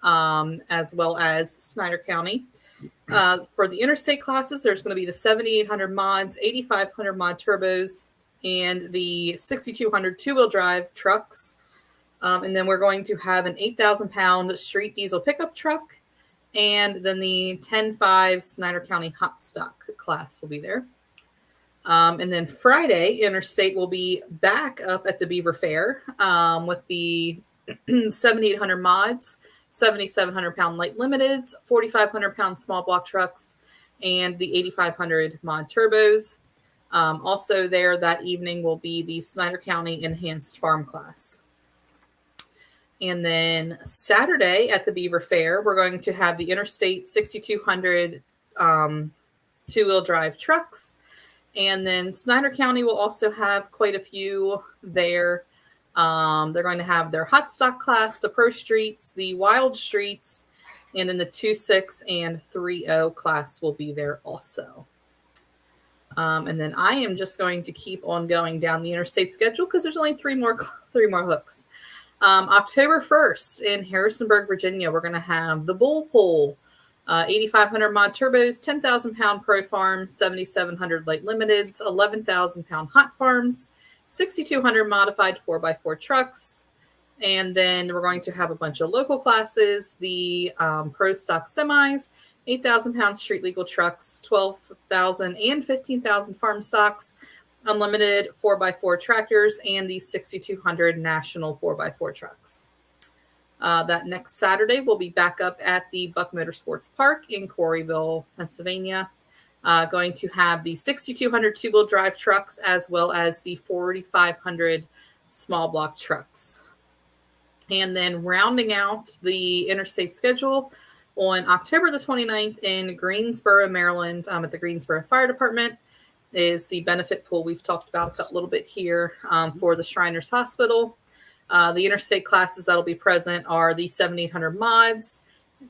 as well as Snyder County. For the Interstate classes, there's going to be the 7800 mods, 8500 mod turbos, and the 6200 two-wheel drive trucks. And then we're going to have an 8,000-pound street diesel pickup truck, and then the 10.5 Snyder County hot stock class will be there. And then Friday, Interstate will be back up at the Beaver Fair with the 7800 mods, 7,700-pound light limiteds, 4,500-pound small block trucks, and the 8,500 mod turbos. Also there that evening will be the Snyder County enhanced farm class. And then Saturday at the Beaver Fair, we're going to have the Interstate 6,200 two-wheel drive trucks. And then Snyder County will also have quite a few there. They're going to have their hot stock class, the Pro Streets, the Wild Streets, and then the 2.6 and 3.0 class will be there also. And then I am just going to keep on going down the Interstate schedule because there's only three more hooks. October 1st in Harrisonburg, Virginia, we're going to have the Bull Pole, 8,500 mod turbos, 10,000-pound pro farms, 7,700 light limiteds, 11,000-pound hot farms, 6,200 modified 4x4 trucks. And then we're going to have a bunch of local classes, the pro stock semis, 8,000-pound street legal trucks, 12,000 and 15,000 farm stocks, unlimited 4x4 tractors, and the 6,200 national 4x4 trucks. That next Saturday, we'll be back up at the Buck Motorsports Park in Quarryville, Pennsylvania. Going to have the 6,200 two-wheel drive trucks as well as the 4,500 small block trucks. And then rounding out the Interstate schedule on October the 29th in Greensboro, Maryland, at the Greensboro Fire Department is the benefit pool we've talked about a little bit here for the Shriners Hospital. The Interstate classes that'll be present are the 7,800 mods,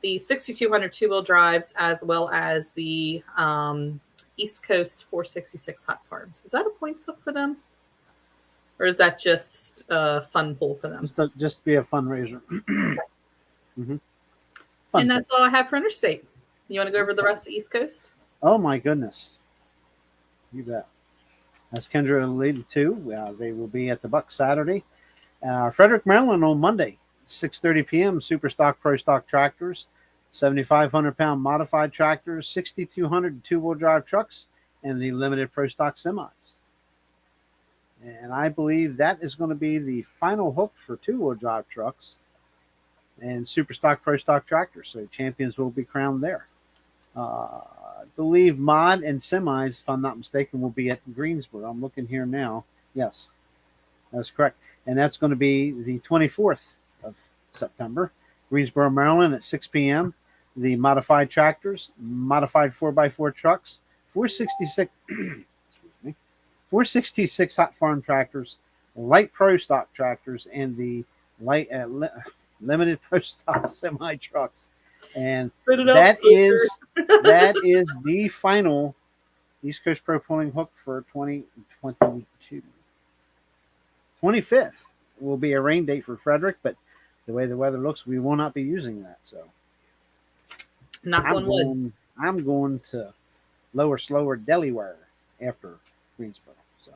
the 6,200 two-wheel drives, as well as the East Coast 466 hot farms. Is that a points hook for them? Or is that just a fun pool for them? Just be a fundraiser. Mm-hmm. And that's all I have for Interstate. You want to go over the rest of East Coast? Oh, my goodness. You bet. As Kendra alluded to, they will be at the Buck Saturday. Frederick, Maryland on Monday, 6:30 p.m. Super Stock Pro Stock tractors, 7,500-pound modified tractors, 6,200 two-wheel drive trucks, and the limited Pro Stock semis. And I believe that is going to be the final hook for two-wheel drive trucks and Super Stock Pro Stock tractors. So champions will be crowned there. I believe mod and semis, if I'm not mistaken, will be at Greensboro. I'm looking here now. Yes, that's correct. And that's going to be the 24th of September. Greensboro, Maryland at 6 p.m. The modified tractors, modified 4x4 trucks, 466 hot farm tractors, light pro stock tractors, and the light limited pro stock semi trucks. And that is the final East Coast Pro Pulling hook for 2022. 25th will be a rain date for Frederick, but the way the weather looks, we will not be using that. So I'm going to lower, slower Delaware after Greensboro. So,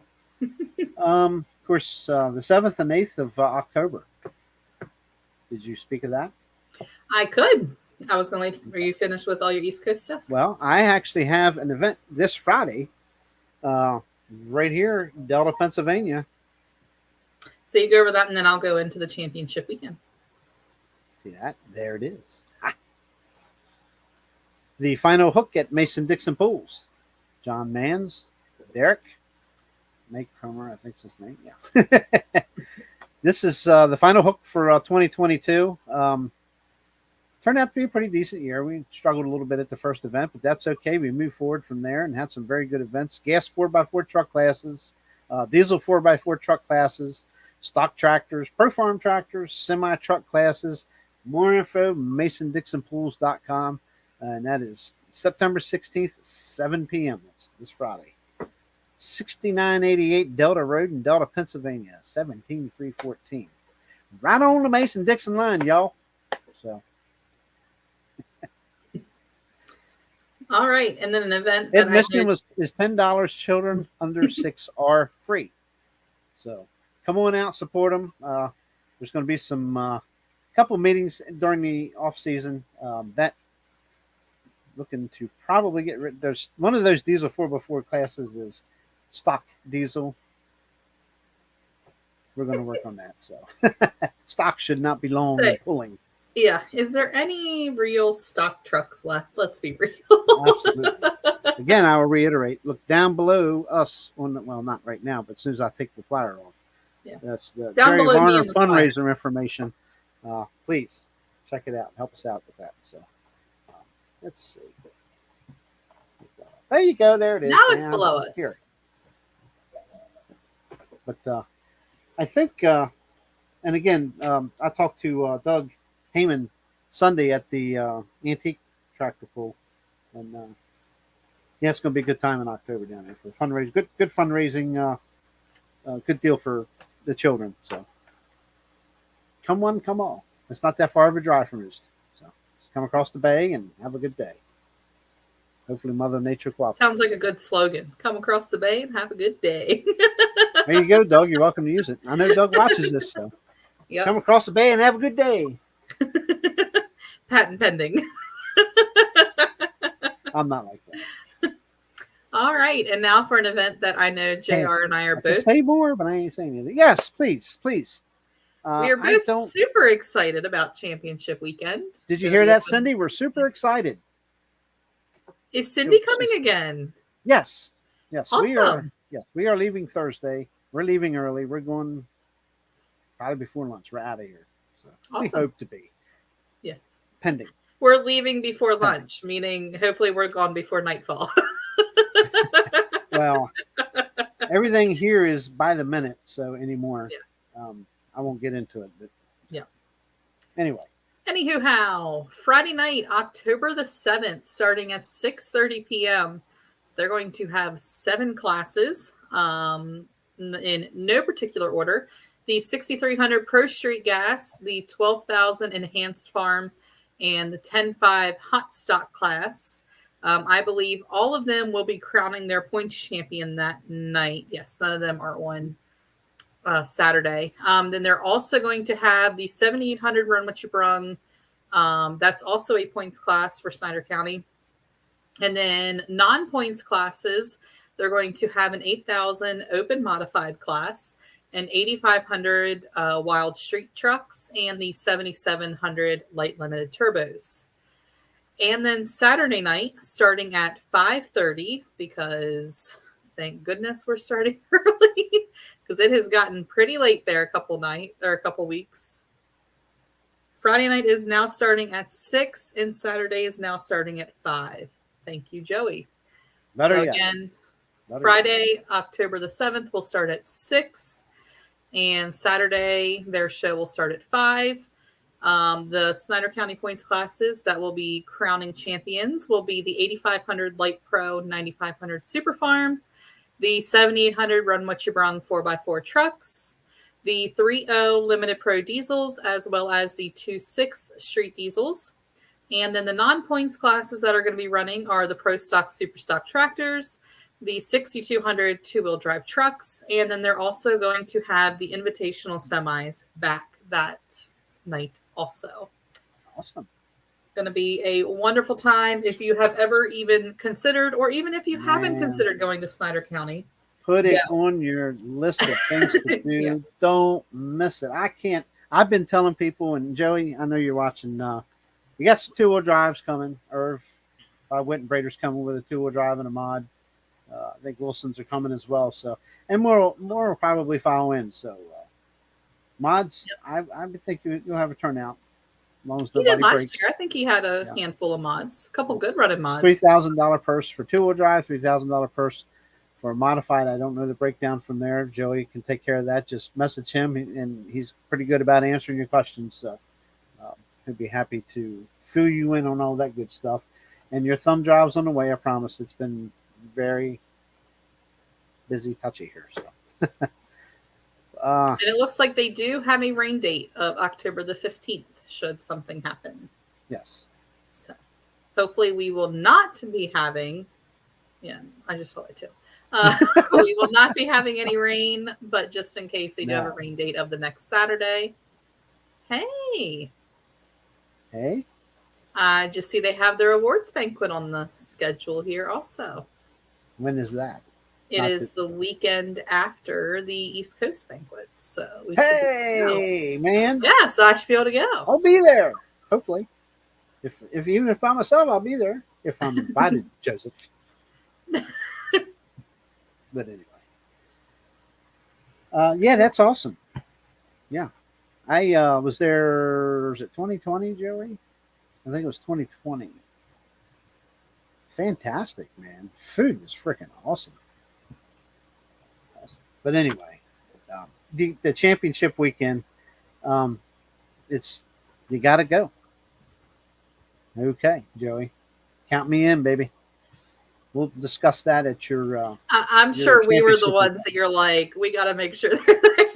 of course, the 7th and 8th of October. Did you speak of that? I could. I was going to wait. Are you finished with all your East Coast stuff? Well, I actually have an event this Friday right here in Delta, Pennsylvania. So you go over that, and then I'll go into the championship weekend. See that? There it is. Ha. The final hook at Mason-Dixon Pools. John Mans, Derek, Nate Cromer, I think is his name. Yeah. This is the final hook for 2022. turned out to be a pretty decent year. We struggled a little bit at the first event, but that's okay. We moved forward from there and had some very good events. Gas 4x4 truck classes, diesel 4x4 truck classes, stock tractors, pro farm tractors, semi-truck classes. More info, masondixonpools.com. And that is September 16th, 7 p.m. That's this Friday. 6988 Delta Road in Delta, Pennsylvania, 17314. Right on the Mason-Dixon line, y'all. So, all right, and then an event. Admission is $10. Children under 6 are free. So, come on out, support them. There's going to be some couple meetings during the off season. That looking to probably get rid. There's one of those diesel 4x4 classes is stock diesel. We're going to work on that. So stock should not be long and pulling. Yeah. Is there any real stock trucks left? Let's be real. Absolutely. Again, I will reiterate, look down below us on the, well, not right now, but as soon as I take the flyer off. Yeah. That's the down Jerry Varner fundraiser flyer. information. Please check it out. Help us out with that. So let's see. There you go. There it is. Now it's below us. Here. But I think, and again, I talked to Doug Heyman Sunday at the Antique Tractor Pool, and yeah, it's going to be a good time in October down there for fundraising. Good fundraising. Good deal for the children. So come one, come all. It's not that far of a drive from Roost. So just come across the bay and have a good day. Hopefully Mother Nature cooperates. Sounds like a good slogan. Come across the bay and have a good day. There you go, Doug. You're welcome to use it. I know Doug watches this, so yep. Come across the bay and have a good day. Patent pending. I'm not like that. All right, and now for an event that I know JR and I are both. Say more, but I ain't saying anything. Yes, please. We are both super excited about Championship Weekend. Did you hear that, Cindy? We're super excited. Is Cindy coming again? Yes. Awesome. We are leaving Thursday. We're leaving early. We're going probably before lunch. We're out of here. So awesome. We hope to be. Yeah. Pending. We're leaving before lunch, meaning hopefully we're gone before nightfall. Well, everything here is by the minute, so anymore. Yeah. I won't get into it, but yeah. Anyway. Anywho, Friday night, October the 7th, starting at 6:30 p.m., they're going to have 7 classes in no particular order. The 6300 Pro Street Gas, the 12,000 Enhanced Farm, and the 10.5 Hot Stock class. I believe all of them will be crowning their points champion that night. Yes, none of them are on Saturday. Then they're also going to have the 7,800 Run What You Brung. That's also a points class for Snyder County. And then non-points classes, they're going to have an 8,000 Open Modified class, an 8,500 Wild Street Trucks, and the 7,700 Light Limited Turbos. And then Saturday night, starting at 5:30, because thank goodness we're starting early, because it has gotten pretty late there a couple weeks. Friday night is now starting at 6, and Saturday is now starting at 5. Thank you, Joey. Friday, October the 7th, will start at 6, and Saturday, their show will start at 5. The Snyder County points classes that will be crowning champions will be the 8,500 Light Pro 9,500 Super Farm, the 7,800 Run What You Brung 4x4 trucks, the 3.0 Limited Pro diesels, as well as the 2.6 street diesels. And then the non-points classes that are going to be running are the Pro Stock Super Stock tractors, the 6,200 two-wheel drive trucks, and then they're also going to have the invitational semis back that night also. Awesome. Going to be a wonderful time. If you have ever even considered, or even if you haven't considered going to Snyder County, put it on your list of things to do. Yes. Don't miss it. I've been telling people, and Joey, I know you're watching. You got some two-wheel drives coming. Irv, Witten Brader's coming with a two-wheel drive and a mod. I think Wilson's are coming as well. So, and more will probably follow in. So, mods, yep. I would think you'll have a turnout. long as He nobody did last breaks. year. I think he had a handful of mods, a couple good running mods. $3,000 purse for 2-wheel drive, $3,000 purse for a modified. I don't know the breakdown from there. Joey can take care of that. Just message him, and he's pretty good about answering your questions. So he'd be happy to fill you in on all that good stuff. And your thumb drive's on the way, I promise. It's been very busy, touchy here. So, and it looks like they do have a rain date of October the 15th, should something happen. yes. So hopefully we will not be having, I just saw it too. We will not be having any rain, but just in case they do have a rain date of the next Saturday. Hey. I just see they have their awards banquet on the schedule here also. When is that? It is the weekend after the East Coast banquet. So we should man. Yeah, so I should be able to go. I'll be there. Hopefully. If even if by myself, I'll be there. If I'm invited, Joseph. But anyway. Yeah, that's awesome. Yeah. I was there, was it 2020, Joey? I think it was 2020. Fantastic, man. Food was freaking awesome. But anyway, the championship weekend, you got to go. Okay, Joey. Count me in, baby. We'll discuss that at your... I'm sure we were the ones that you're like, we got to make sure they're there.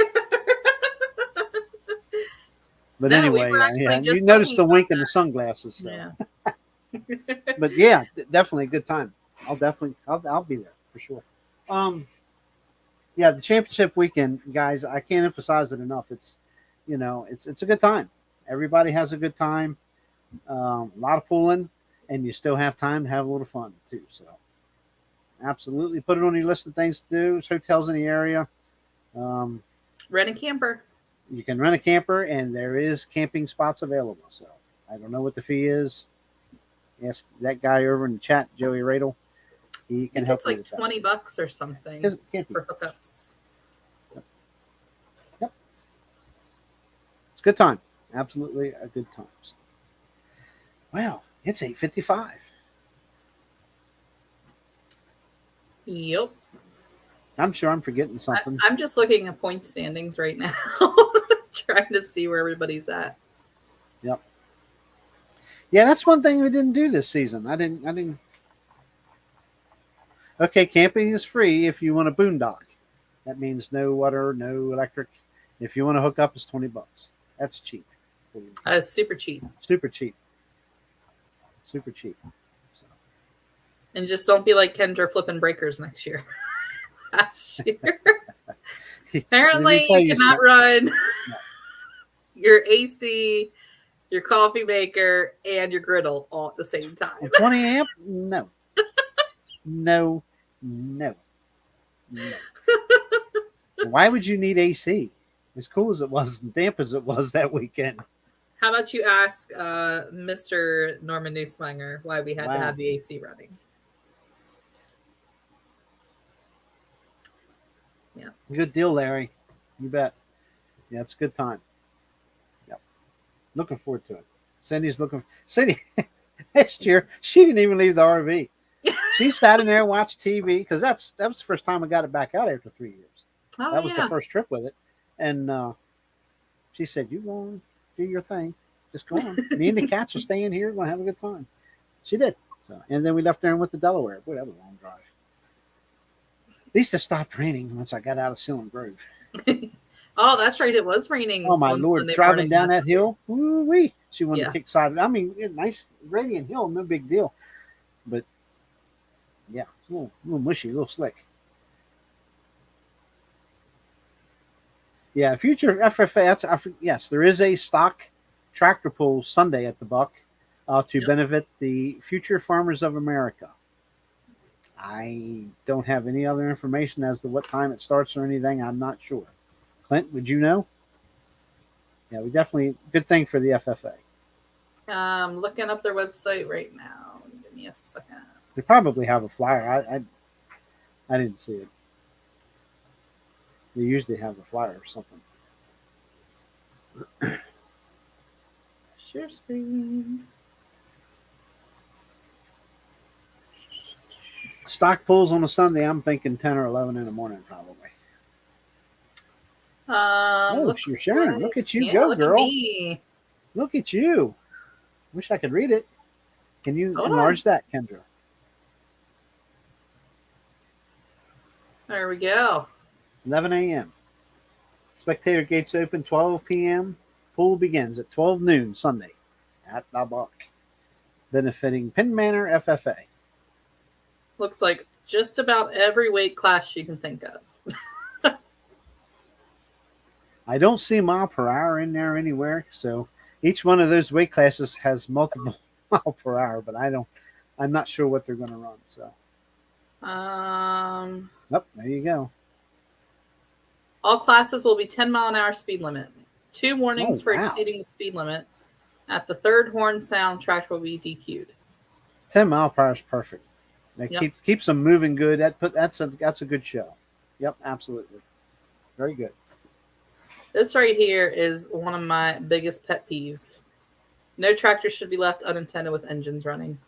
But no, anyway, you noticed the wink in the sunglasses. So. Yeah. But yeah, definitely a good time. I'll be there for sure. Yeah, the championship weekend, guys, I can't emphasize it enough. It's a good time. Everybody has a good time. A lot of pulling, and you still have time to have a little fun too. So absolutely put it on your list of things to do. There's hotels in the area. Rent a camper. You can rent a camper, and there is camping spots available. So I don't know what the fee is. Ask that guy over in the chat, Joey Radel. He can help. It's like $20 or something for hookups. Yep. It's a good time. Absolutely a good time. So, wow, it's 8:55. Yep. I'm sure I'm forgetting something. I'm just looking at point standings right now, trying to see where everybody's at. Yep. Yeah, that's one thing we didn't do this season. I didn't. Okay, camping is free if you want a boondock. That means no water, no electric. If you want to hook up, it's $20. That's cheap. That's super cheap. Super cheap. Super cheap. So. And just don't be like Kendra flipping breakers next year. Last year. Apparently, you cannot run your AC, your coffee maker, and your griddle all at the same time. 20 amp? No. No. Why would you need AC? As cool as it was and damp as it was that weekend. How about you ask Mr. Norman Neusmenger why we had to have the AC running? Yeah. Good deal, Larry. You bet. Yeah, it's a good time. Yep. Looking forward to it. Cindy, last year, she didn't even leave the RV. She sat in there and watched TV because that was the first time I got it back out after 3 years. Oh, that was the first trip with it. And she said, you go on, do your thing. Just go on. Me and the cats are staying here. We're going to have a good time. She did. So, and then we left there and went to Delaware. Boy, that was a long drive. At least it stopped raining once I got out of Sealand Grove. Oh, that's right. It was raining. Oh, my Lord. Driving down that hill. Woo-wee. She wanted to kick side. I mean, nice gradient hill. No big deal. But, yeah, it's a little mushy, a little slick. Yeah, future FFA. Yes, there is a stock tractor pull Sunday at the Buck to benefit the Future Farmers of America. I don't have any other information as to what time it starts or anything. I'm not sure. Clint, would you know? Yeah, we definitely good thing for the FFA. Looking up their website right now. Give me a second. They probably have a flyer. I didn't see it. They usually have a flyer or something. Share screen. Stock pulls on a Sunday. I'm thinking 10 or 11 in the morning, probably. Oh, you're sharing. Look at you go, girl. Look at you. Wish I could read it. Can you enlarge that, Kendra? There we go. 11 a.m. Spectator gates open 12 p.m. Pool begins at 12 noon Sunday at the Buck. Benefiting Penn Manor FFA. Looks like just about every weight class you can think of. I don't see mile per hour in there anywhere, so each one of those weight classes has multiple mile per hour, but I'm not sure what they're going to run. So, oh, there you go. All classes will be 10-mile-an-hour speed limit. 2 warnings for exceeding the speed limit. At the third horn sound, track will be DQ'd. 10 mile per hour is perfect. That keeps them moving good. That's a good show. Yep, absolutely. Very good. This right here is one of my biggest pet peeves. No tractor should be left unattended with engines running.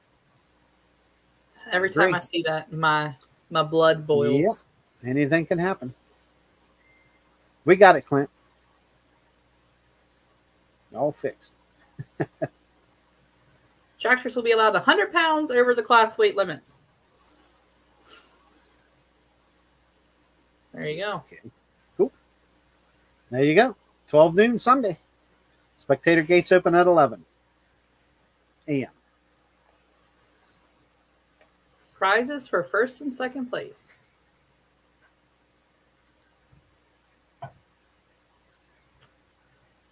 Every time I see that, my blood boils. Yep. Anything can happen. We got it, Clint. All fixed. Tractors will be allowed 100 pounds over the class weight limit. There you go. Okay. Cool. There you go. 12 noon Sunday. Spectator gates open at 11 a.m. Prizes for first and second place.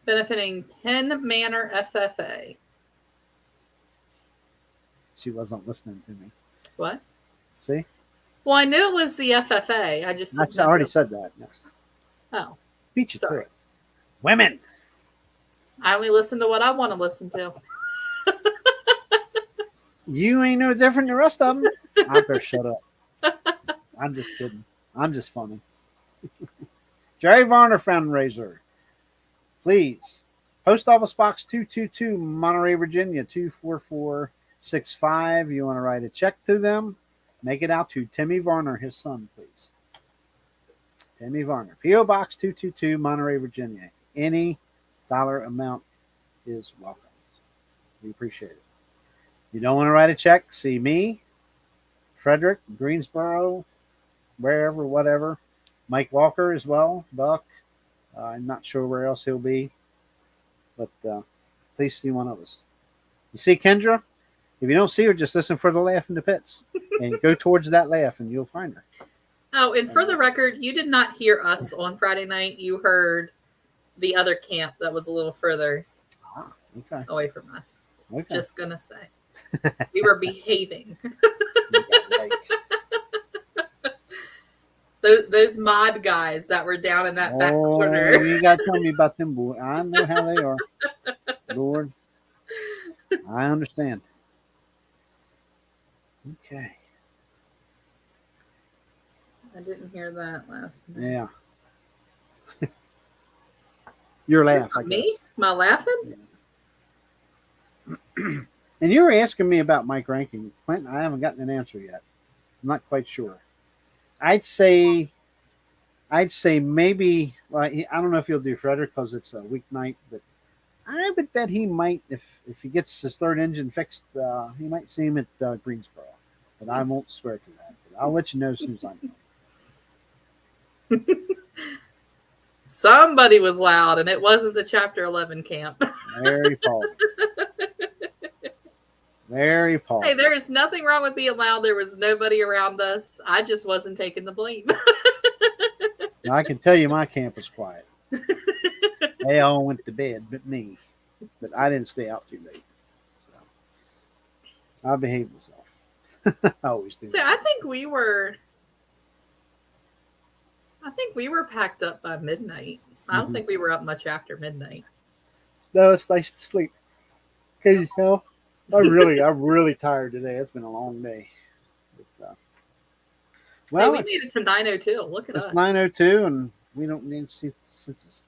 Benefiting Penn Manor FFA. She wasn't listening to me. What? See? Well, I knew it was the FFA. I already said that. Yes. Oh. Beat you to it. Women. I only listen to what I want to listen to. You ain't no different than the rest of them. I better shut up. I'm just kidding. I'm just funny. Jerry Varner Fundraiser. Please. Post Office Box 222, Monterey, Virginia, 24465. You want to write a check to them? Make it out to Timmy Varner, his son, please. Timmy Varner. P.O. Box 222, Monterey, Virginia. Any dollar amount is welcome. We appreciate it. You don't want to write a check? See me, Frederick, Greensboro, wherever, whatever. Mike Walker as well, Buck. I'm not sure where else he'll be, but please see one of us. You see Kendra? If you don't see her, just listen for the laugh in the pits and go towards that laugh and you'll find her. Oh, and for the record, you did not hear us on Friday night. You heard the other camp that was a little further away from us. Okay. Just going to say. We were behaving. Those mod guys that were down in that back corner. You got to tell me about them, boy. I know how they are. Lord, I understand. Okay. I didn't hear that last night. Yeah. Your laugh. Me? My laughing? Yeah. And you were asking me about Mike ranking. Clinton, I haven't gotten an answer yet. I'm not quite sure. I'd say maybe, well, I don't know if he'll do Frederick because it's a weeknight, but I would bet he might, if he gets his third engine fixed, he might see him at Greensboro. But I won't swear to that. But I'll let you know as soon as I know. Somebody was loud, and it wasn't the Chapter 11 camp. Very Paul. Very Paul. Hey, there is nothing wrong with being loud. There was nobody around us. I just wasn't taking the blame. Now, I can tell you my camp was quiet. They all went to bed but me. But I didn't stay out too late. So I behaved myself. I always do. So I think we were packed up by midnight. I don't think we were up much after midnight. No, it's nice to sleep. Can you tell? I'm really tired today. It's been a long day. But, well, hey, we made it to 9:02. Look at us. It's 9:02, and we don't need sense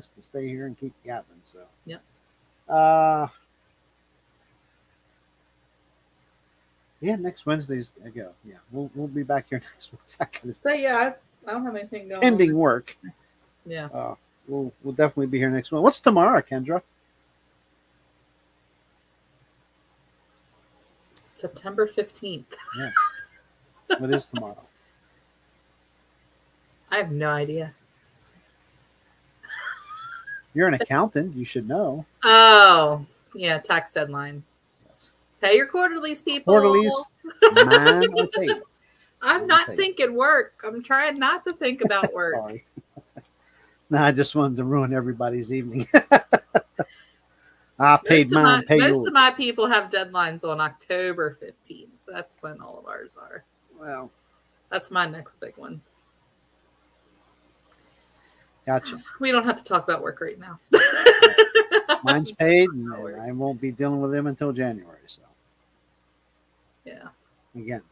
to stay here and keep gapping. So yeah, Yeah, next Wednesday's I go. Yeah, we'll be back here next Wednesday. So yeah, I don't have anything going Pending on. work. Yeah. We'll definitely be here next one. What's tomorrow, Kendra? September 15th. Yes. What is tomorrow? I have no idea. You're an accountant. You should know. Oh, yeah, tax deadline. Yes. Pay your quarterlies, people. Quarterlies, mine are paid. I'm not thinking work. I'm trying not to think about work. Sorry. No, I just wanted to ruin everybody's evening. I paid mine. Most of my people have deadlines on October 15th. That's when all of ours are. Well, that's my next big one. Gotcha. We don't have to talk about work right now. Mine's paid, and I won't be dealing with them until January. So, yeah. Again.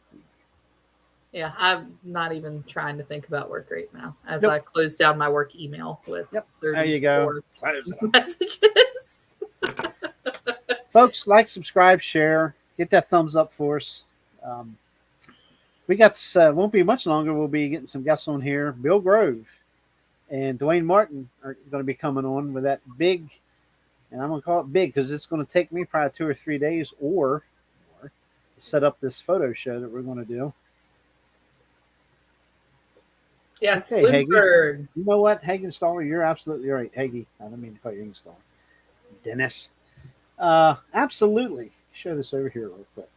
Yeah, I'm not even trying to think about work right now as I close down my work email with 34 there you go. Messages. Folks, like, subscribe, share, get that thumbs up for us. We got won't be much longer. We'll be getting some guests on here. Bill Grove and Dwayne Martin are going to be coming on with that big, and I'm going to call it big because it's going to take me probably 2 or 3 days or more to set up this photo show that we're going to do. Yes, okay, Bloomsburg. You know what, Hagenstaller, you're absolutely right. Hagee, I don't mean to call you Hagenstaller. Dennis. Absolutely. Show this over here real quick.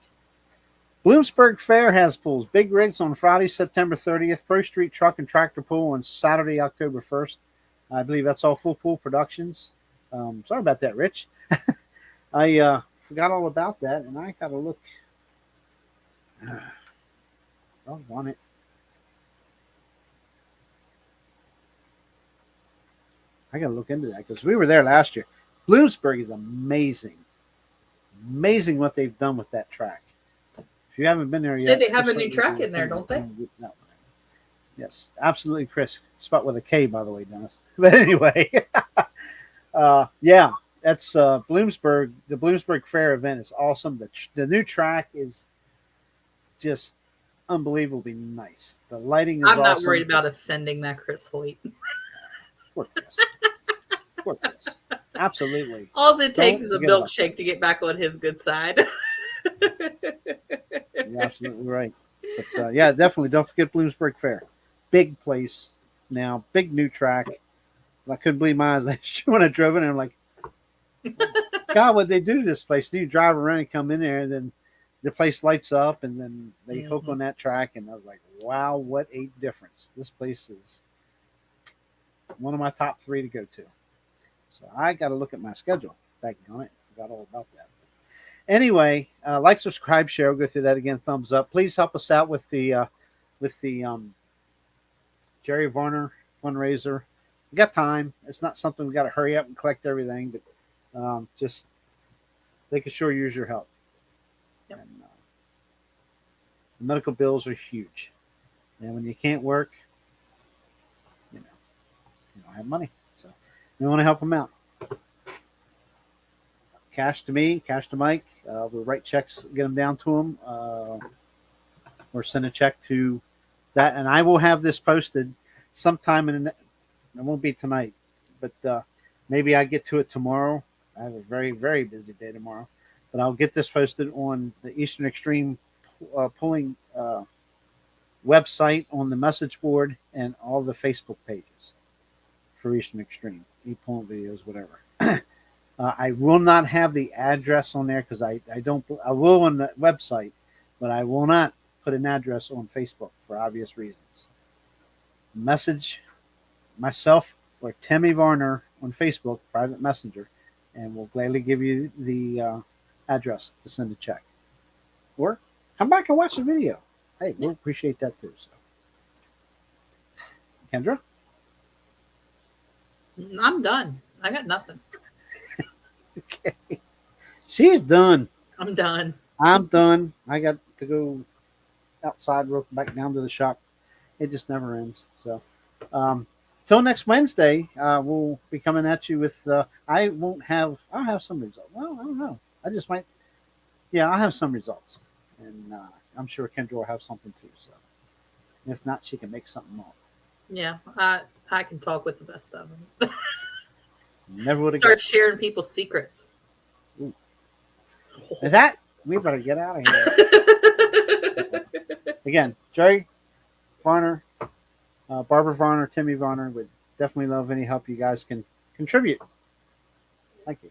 Bloomsburg Fair has pools. Big rigs on Friday, September 30th. Pro Street Truck and Tractor Pool on Saturday, October 1st. I believe that's all Full Pool Productions. Sorry about that, Rich. I forgot all about that, and I got to look. Don't want it. I got to look into that because we were there last year. Bloomsburg is amazing. Amazing what they've done with that track. If you haven't been there yet. They have a new track in there, don't they? Yes, absolutely, Chris. Spot with a K, by the way, Dennis. But anyway, yeah, that's Bloomsburg. The Bloomsburg Fair event is awesome. The new track is just unbelievably nice. The lighting is awesome. I'm not worried about offending that Chris Hoyt. Poor Chris. Poor Chris. Absolutely. All it takes is a milkshake to get back on his good side. You're absolutely right. But yeah, definitely don't forget Bloomsburg Fair. Big place now, big new track. I couldn't believe my eyes when I drove in and I'm like, God, what they do to this place? And you drive around and come in there, and then the place lights up, and then they hook on that track, and I was like, wow, what a difference. This place is one of my top 3 to go to. So I got to look at my schedule. Thank you on it. Forgot all about that. Anyway, like, subscribe, share. We'll go through that again. Thumbs up. Please help us out with the Jerry Varner fundraiser. We got time. It's not something we got to hurry up and collect everything, but just they could sure use your help. Yep. And, the medical bills are huge, and when you can't work, you don't have money. So we want to help them out. Cash to me, cash to Mike. We'll write checks, get them down to them, or send a check to that. And I will have this posted sometime it won't be tonight, but maybe I get to it tomorrow. I have a very, very busy day tomorrow, but I'll get this posted on the Eastern Extreme Pulling website, on the message board, and all the Facebook pages for Eastern Extreme, pulling videos, whatever. I will not have the address on there because I will on the website, but I will not put an address on Facebook for obvious reasons. Message myself or Timmy Varner on Facebook, private messenger, and we'll gladly give you the address to send a check. Or come back and watch the video. Hey, we'll appreciate that too. So, Kendra? I'm done. I got nothing. Okay. She's done. I'm done. I'm done. I got to go outside, back down to the shop. It just never ends. So, till next Wednesday, we'll be coming at you with. I'll have some results. Well, I don't know. I just might. Yeah, I'll have some results, and I'm sure Kendra will have something too. So, if not, she can make something up. Yeah, I can talk with the best of them. Never would have Start sharing people's secrets. With that, we better get out of here. Again, Jerry Varner, Barbara Varner, Timmy Varner would definitely love any help you guys can contribute. Thank you.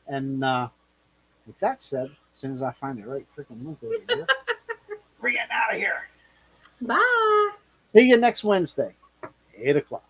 And with that said, as soon as I find the right freaking link over here, we're getting out of here. Bye. See you next Wednesday, 8 o'clock.